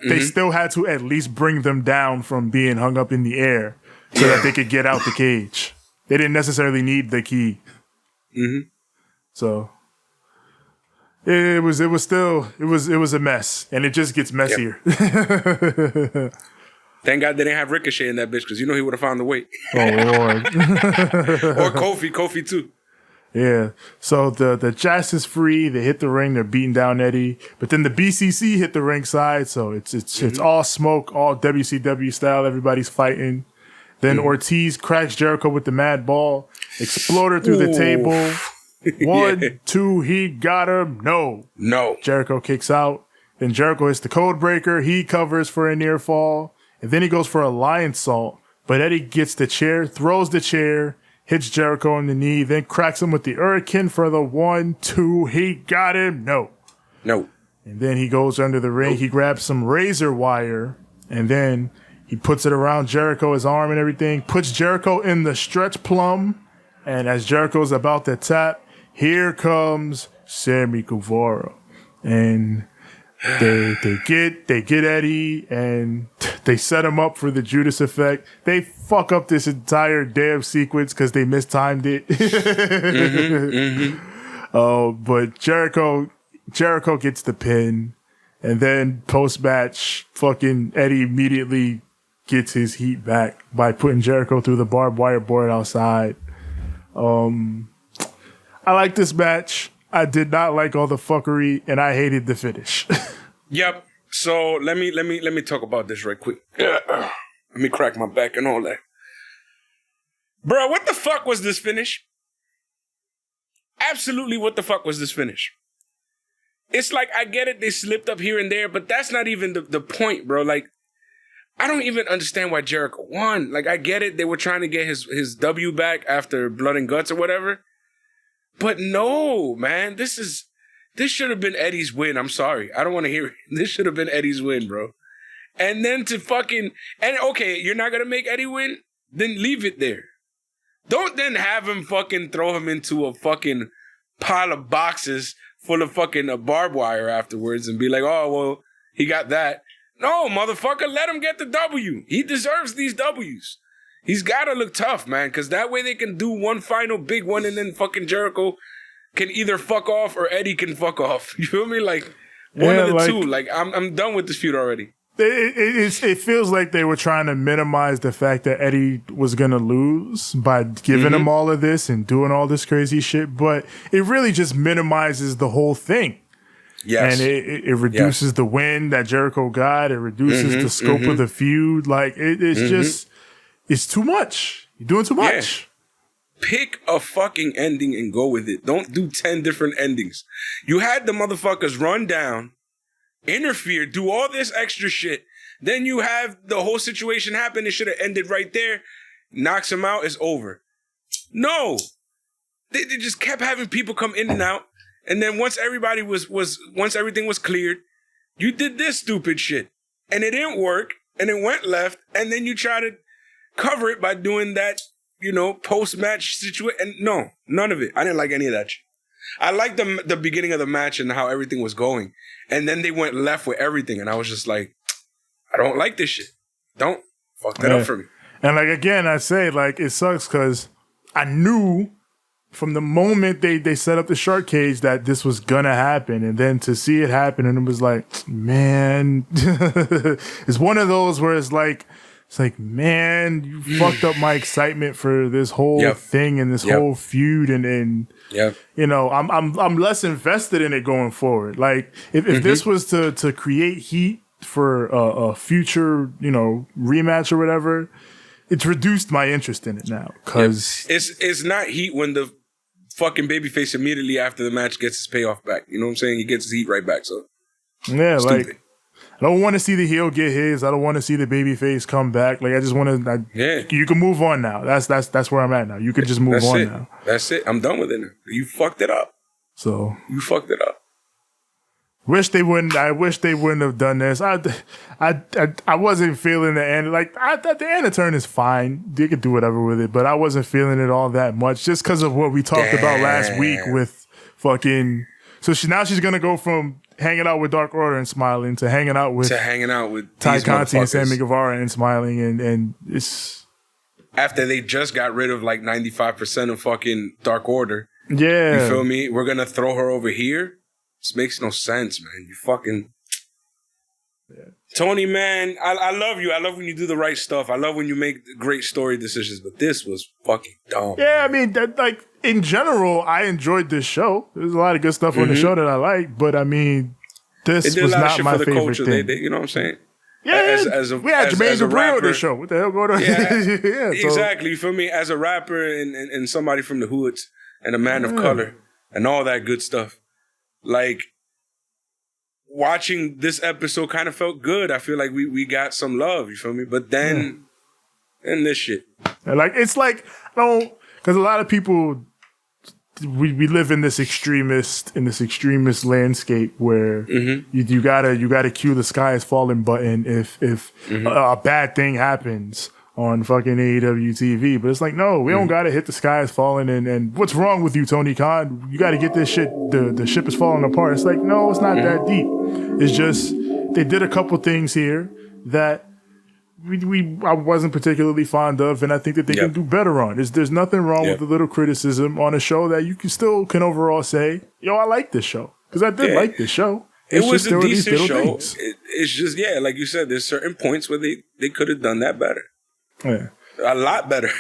they still had to at least bring them down from being hung up in the air so that they could get out the cage. They didn't necessarily need the key. So it was a mess, and it just gets messier. Yep. Thank God they didn't have Ricochet in that bitch, because you know he would have found the weight. Oh Lord. Or Kofi too. Yeah. So the Jazz is free. They hit the ring. They're beating down Eddie. But then the BCC hit the ringside. So it's all smoke, all WCW style. Everybody's fighting. Then Ortiz cracks Jericho with the mad ball. Exploder through the table. 1, 2, he got him. No. Jericho kicks out. Then Jericho hits the code breaker. He covers for a near fall. And then he goes for a lion salt. But Eddie gets the chair, throws the chair, hits Jericho in the knee, then cracks him with the Hurricane for the 1, 2. He got him. No. And then he goes under the ring. He grabs some razor wire, and then he puts it around Jericho, his arm and everything, puts Jericho in the stretch plum. And as Jericho's about to tap, here comes Sammy Guevara. And they get Eddie, and they set him up for the Judas effect. They fuck up this entire damn sequence because they mistimed it. But Jericho gets the pin, and then post-match, fucking Eddie immediately gets his heat back by putting Jericho through the barbed wire board outside. I like this match. I did not like all the fuckery, and I hated the finish. Yep. So let me talk about this right quick. Let me crack my back and all that. Bro, what the fuck was this finish? Absolutely, what the fuck was this finish? It's like, I get it, they slipped up here and there, but that's not even the point, bro. Like, I don't even understand why Jericho won. Like, I get it, they were trying to get his W back after Blood and Guts or whatever. But no, man, this should have been Eddie's win. I'm sorry. I don't want to hear it. This should have been Eddie's win, bro. And then okay, you're not going to make Eddie win? Then leave it there. Don't then have him fucking throw him into a fucking pile of boxes full of fucking barbed wire afterwards and be like, oh, well, he got that. No, motherfucker, let him get the W. He deserves these W's. He's got to look tough, man, because that way they can do one final big one and then fucking Jericho can either fuck off or Eddie can fuck off. You feel me? Like, one of the two. Like, I'm done with this feud already. It feels like they were trying to minimize the fact that Eddie was going to lose by giving him all of this and doing all this crazy shit, but it really just minimizes the whole thing. Yes. And it reduces the win that Jericho got. It reduces the scope of the feud. Like, it's just, it's too much. You're doing too much. Yeah. Pick a fucking ending and go with it. Don't do 10 different endings. You had the motherfuckers run down, interfere, do all this extra shit. Then you have the whole situation happen. It should have ended right there. Knocks him out. It's over. No. They just kept having people come in and out. And then once everybody once everything was cleared, you did this stupid shit. And it didn't work. And it went left. And then you try to cover it by doing that, post-match situation. And no, none of it. I didn't like any of that shit. I liked the beginning of the match and how everything was going. And then they went left with everything. And I was just like, I don't like this shit. Don't fuck that up for me. And like, again, I say, like, it sucks because I knew from the moment they set up the shark cage that this was gonna happen, and then to see it happen, and it was like, man, it's one of those where it's like, man, you fucked up my excitement for this whole thing and this whole feud, and I'm less invested in it going forward. Like, if this was to create heat for a future, rematch or whatever, it's reduced my interest in it now, because it's not heat when the fucking babyface immediately after the match gets his payoff back. You know what I'm saying? He gets his heat right back. So yeah, stupid. Like, I don't want to see the heel get his. I don't want to see the babyface come back. Like, I just want to. You can move on now. That's where I'm at now. You can just move on now. That's it. I'm done with it now. You fucked it up. So you fucked it up. I wish they wouldn't have done this. I wasn't feeling the end. Like, the end of turn is fine. They could do whatever with it, but I wasn't feeling it all that much just because of what we talked about last week with fucking. So now she's gonna go from hanging out with Dark Order and smiling to hanging out with Ty Conti and Sammy Guevara and smiling, and it's after they just got rid of like 95% of fucking Dark Order. Yeah, you feel me? We're gonna throw her over here. This makes no sense, man. You fucking Tony, man. I love you. I love when you do the right stuff. I love when you make great story decisions. But this was fucking dumb. Yeah, I mean, in general, I enjoyed this show. There's a lot of good stuff on the show that I like. But I mean, this was not my favorite thing. You know what I'm saying? Yeah, we had Jermaine Dupri on this show. What the hell going on? Yeah, exactly. You feel me? As a rapper and somebody from the hoods and a man of color and all that good stuff. Like, watching this episode kind of felt good. I feel like we got some love, you feel me? But then, and this shit. Like, it's like, because a lot of people, we live in this extremist landscape where you gotta cue the sky is falling button if a bad thing happens on fucking AEW TV. But it's like, no, we don't gotta hit the sky is falling and what's wrong with you, Tony Khan? You gotta get this shit, the ship is falling apart. It's like, no, it's not that deep. It's just, they did a couple things here that I wasn't particularly fond of, and I think that they can do better on. There's nothing wrong with a little criticism on a show that you can overall say, yo, I like this show. Because I did like this show. It was a decent show. It's just, like you said, there's certain points where they could have done that better. Yeah. A lot better.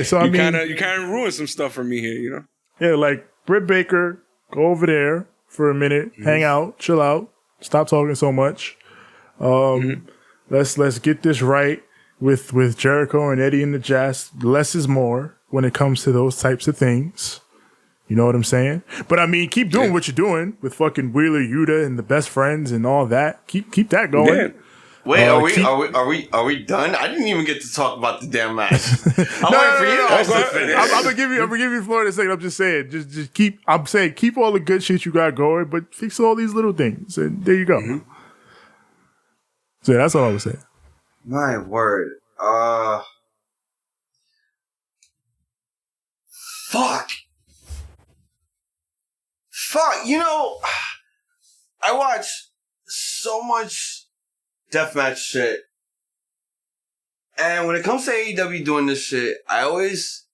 So you kind of ruined some stuff for me here, Yeah, like Britt Baker, go over there for a minute, hang out, chill out, stop talking so much. Let's get this right with Jericho and Eddie and the Jazz. Less is more when it comes to those types of things. You know what I'm saying? But I mean, keep doing what you're doing with fucking Wheeler Yuta and the best friends and all that. Keep that going. Yeah. Wait, are we done? I didn't even get to talk about the damn match. I'm waiting for you guys to finish. I'm gonna give you floor in a second. I'm just saying, just keep. I'm saying, keep all the good shit you got going, but fix all these little things, and there you go. So that's all I was saying. My word. Fuck. I watch so much deathmatch shit. And when it comes to AEW doing this shit, I always,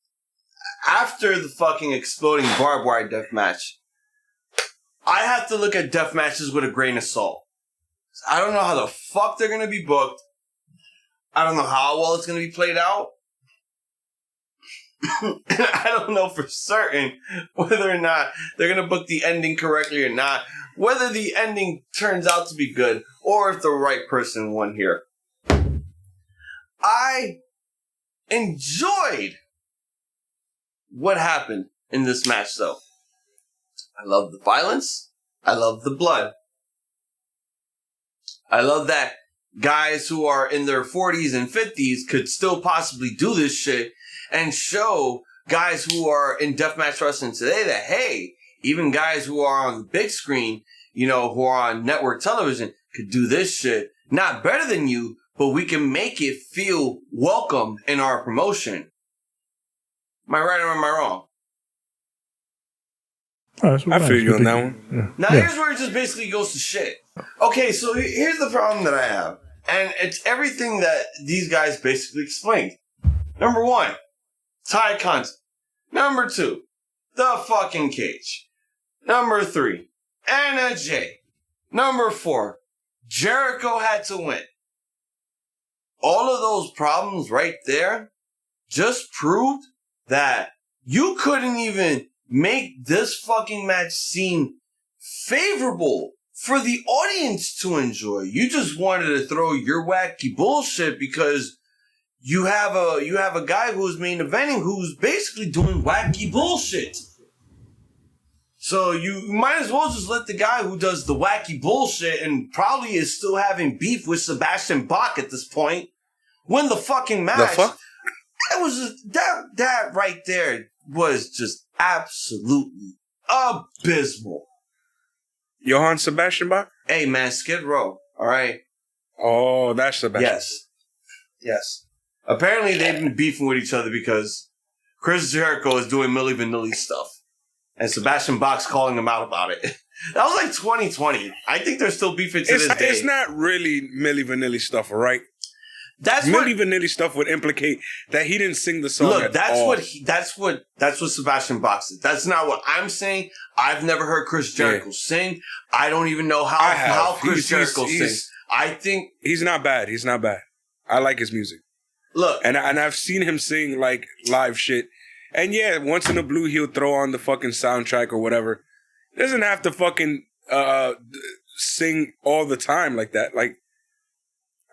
after the fucking exploding barbed wire deathmatch, I have to look at deathmatches with a grain of salt. I don't know how the fuck they're gonna be booked. I don't know how well it's gonna be played out. I don't know for certain whether or not they're gonna book the ending correctly or not. Whether the ending turns out to be good or if the right person won here. I enjoyed what happened in this match, though. I love the violence. I love the blood. I love that guys who are in their 40s and 50s could still possibly do this shit and show guys who are in deathmatch wrestling today that, hey, even guys who are on the big screen, you know, who are on network television could do this shit. Not better than you, but we can make it feel welcome in our promotion. Am I right or am I wrong? I feel you on that one. Now, here's where it just basically goes to shit. Okay, so here's the problem that I have. And it's everything that these guys basically explained. Number one, Ty content. Number two, the fucking cage. Number three, Anna J. Number four, Jericho had to win. All of those problems right there just proved that you couldn't even make this fucking match seem favorable for the audience to enjoy. You just wanted to throw your wacky bullshit because you have a guy who's main eventing who's basically doing wacky bullshit. So you might as well just let the guy who does the wacky bullshit and probably is still having beef with Sebastian Bach at this point win the fucking match. The fuck? It was just, that right there was just absolutely abysmal. Johann Sebastian Bach? Hey man, Skid Row, all right? Oh, that's Sebastian. Yes. Apparently they've been beefing with each other because Chris Jericho is doing Milli Vanilli stuff. And Sebastian Bach's calling him out about it. That was like 2020. I think they're still beefing to this day. It's not really Milli Vanilli stuff, all right? That's Milli Vanilli stuff would implicate that he didn't sing the song. Look, at that's all. that's what Sebastian Bach said. That's not what I'm saying. I've never heard Chris Jericho sing. I don't even know how Chris Jericho sings. I think he's not bad. He's not bad. I like his music. Look, and I've seen him sing like live shit. And yeah, once in a blue, he'll throw on the fucking soundtrack or whatever. Doesn't have to fucking sing all the time like that. Like,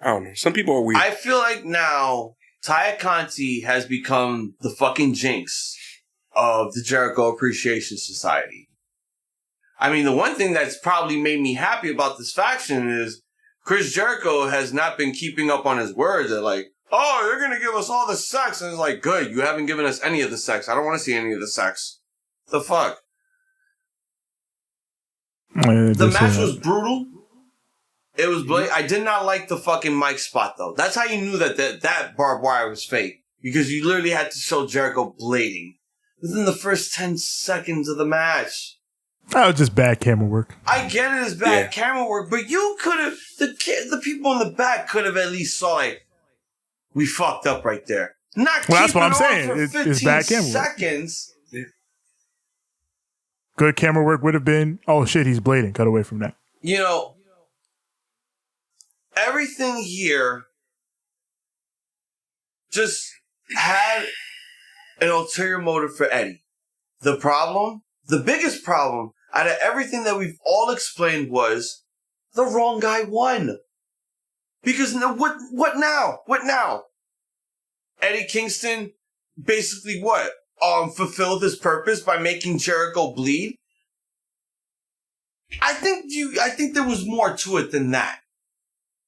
I don't know. Some people are weird. I feel like now Taya Conti has become the fucking jinx of the Jericho Appreciation Society. I mean, the one thing that's probably made me happy about this faction is Chris Jericho has not been keeping up on his words. They're like, oh, you're going to give us all the sex. And it's like, good, you haven't given us any of the sex. I don't want to see any of the sex. The fuck? The match was brutal. It was blatant. I did not like the fucking mic spot, though. That's how you knew that barbed wire was fake. Because you literally had to show Jericho blading within the first 10 seconds of the match. That was just bad camera work. I get it as bad camera work, but you could have, the people in the back could have at least saw it. We fucked up right there. Not well, that's what I'm on saying. For 15 it's bad camera seconds. Work. Good camera work would have been, oh shit, he's blading. Cut away from that. You know, everything here just had an ulterior motive for Eddie. The biggest problem out of everything that we've all explained was the wrong guy won. Because what now? What now? Eddie Kingston basically what? Fulfilled his purpose by making Jericho bleed? I think there was more to it than that.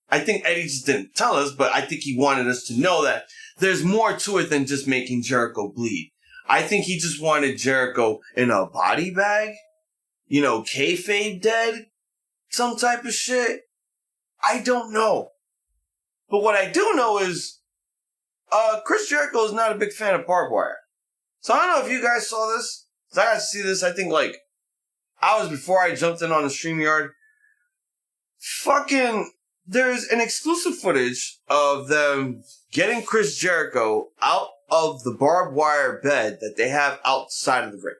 I think Eddie just didn't tell us, but I think he wanted us to know that there's more to it than just making Jericho bleed. I think he just wanted Jericho in a body bag, kayfabe dead, some type of shit. I don't know. But what I do know is, Chris Jericho is not a big fan of barbed wire. So I don't know if you guys saw this. I got to see this, I think, hours before I jumped in on the StreamYard. Fucking there's an exclusive footage of them getting Chris Jericho out of the barbed wire bed that they have outside of the ring.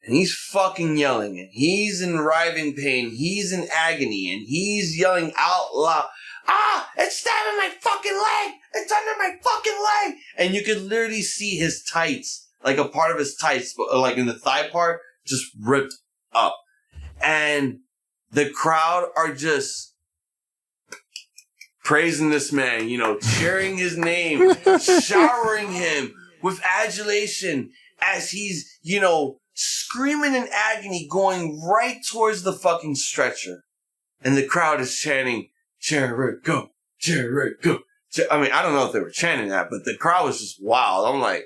And he's fucking yelling, and he's in writhing pain, he's in agony, and he's yelling out loud, "Ah, it's stabbing my fucking leg! It's under my fucking leg!" And you could literally see his tights, like a part of his tights, like in the thigh part, just ripped up. And the crowd are just praising this man, you know, cheering his name, showering him with adulation as he's, you know, screaming in agony, going right towards the fucking stretcher. And the crowd is chanting, "Jericho, Jericho." I mean, I don't know if they were chanting that, but the crowd was just wild. I'm like,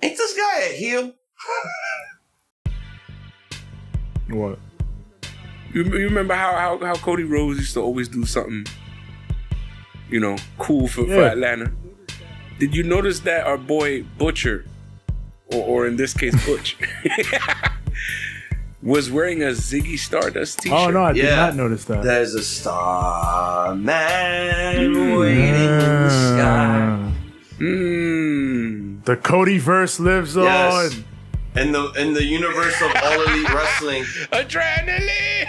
ain't this guy a heel? What? You remember how Cody Rhodes used to always do something, you know, cool for Atlanta? Did you notice that our boy Butcher, or in this case Butch, was wearing a Ziggy Stardust t-shirt? Oh, no, I did not notice that. There's a star man waiting in the sky. The Codyverse lives on. In the universe of All Elite Wrestling. Adrenaline!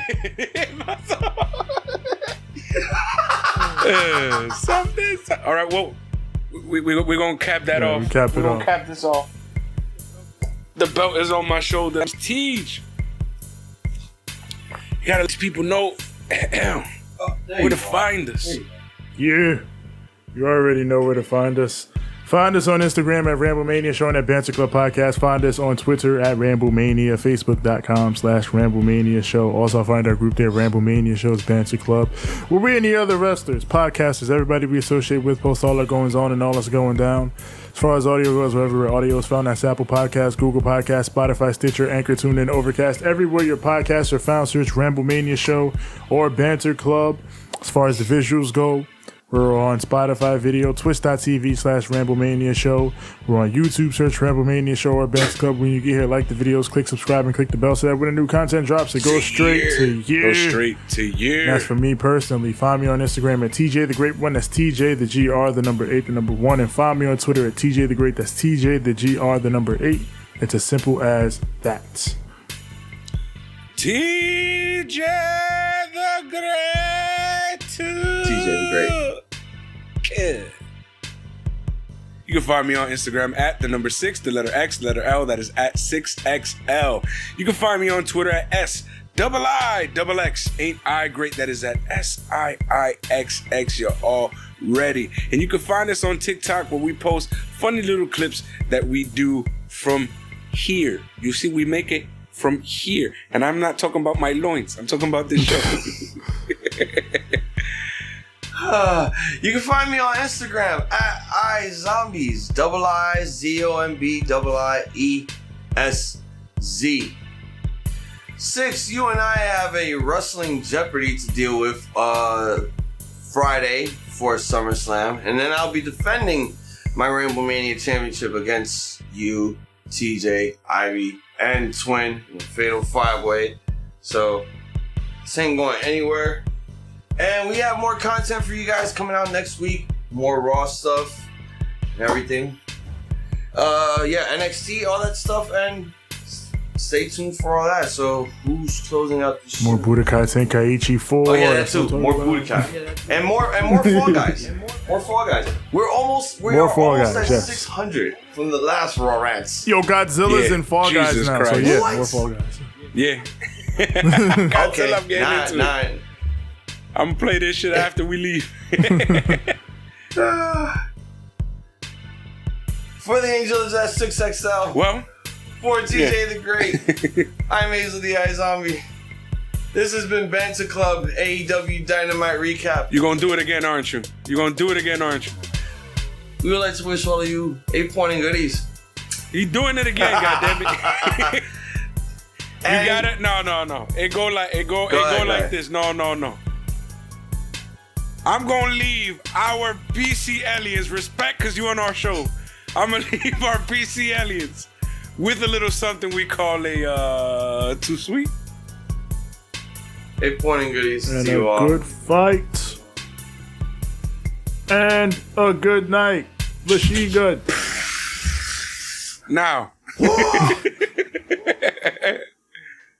Something. All right, well, we're going to cap that off. We're going to cap this off. The belt is on my shoulder. Teach. You got to let people know where to find us. Yeah. You already know where to find us. Find us on Instagram at Ramblemania, showing at Banter Club Podcast. Find us on Twitter at Ramblemania, Facebook.com/Ramblemania Show. Also find our group there, Ramblemania Show's Banter Club, where we and the other wrestlers, podcasters, everybody we associate with, post all our goings on and all that's going down. As far as audio goes, wherever audio is found, that's Apple Podcasts, Google Podcasts, Spotify, Stitcher, Anchor, TuneIn, Overcast. Everywhere your podcasts are found, search Ramblemania Show or Banter Club. As far as the visuals go, we're on Spotify video, twitch.tv/Ramblemania Show. We're on YouTube, search Ramblemania Show or Banter Club. When you get here, like the videos, click subscribe, and click the bell so that when a new content drops, it goes straight to you. Go straight to you. And that's for me personally. Find me on Instagram at TJ the Great One. That's TJ the GR, the number 8, the number 1. And find me on Twitter at TJ the Great. That's TJ the GR, the number 8. It's as simple as that. TJ the Great. TJ the Great. Kid. You can find me on Instagram at the number 6, the letter X, the letter L. That is at 6XL. You can find me on Twitter at SIIXX. Ain't I great? That is at SIIXX. You're all ready. And you can find us on TikTok where we post funny little clips that we do from here. You see, we make it from here. And I'm not talking about my loins. I'm talking about this show. You can find me on Instagram at Iizombies, IIZOMBIIESZ. 6, you and I have a Wrestling Jeopardy to deal with Friday for SummerSlam, and then I'll be defending my Rainbow Mania Championship against you, TJ, Ivy, and Twin in a Fatal 5-Way. So this ain't going anywhere. And we have more content for you guys coming out next week. More Raw stuff and everything. NXT, all that stuff, and stay tuned for all that. So who's closing out the show? More Budokai Tenkaichi 4. Oh yeah, that too. More Budokai. And more Fall Guys. More Fall Guys. We're almost at 600 from the last Raw rants. Yo, Godzilla's in Fall Guys Jesus now. Christ. So yeah, What? more Fall Guys. Yeah. Okay, I'm getting into it. I'm gonna play this shit after we leave. For the Angels at 6XL. Well, For TJ the Great. I'm Hazel the Iizombie. This has been Banter Club AEW Dynamite Recap. you're gonna do it again, aren't you? You're gonna do it again, aren't you? We would like to wish all of you 8-pointing goodies. He's doing it again, goddammit. You got it? No. It go like this. No. I'm gonna leave our PC aliens, respect because you on our show. I'm gonna leave our PC aliens with a little something we call a too sweet. 8 pointing goodies And to you all. a good fight. And a good night. Lashy good. Now.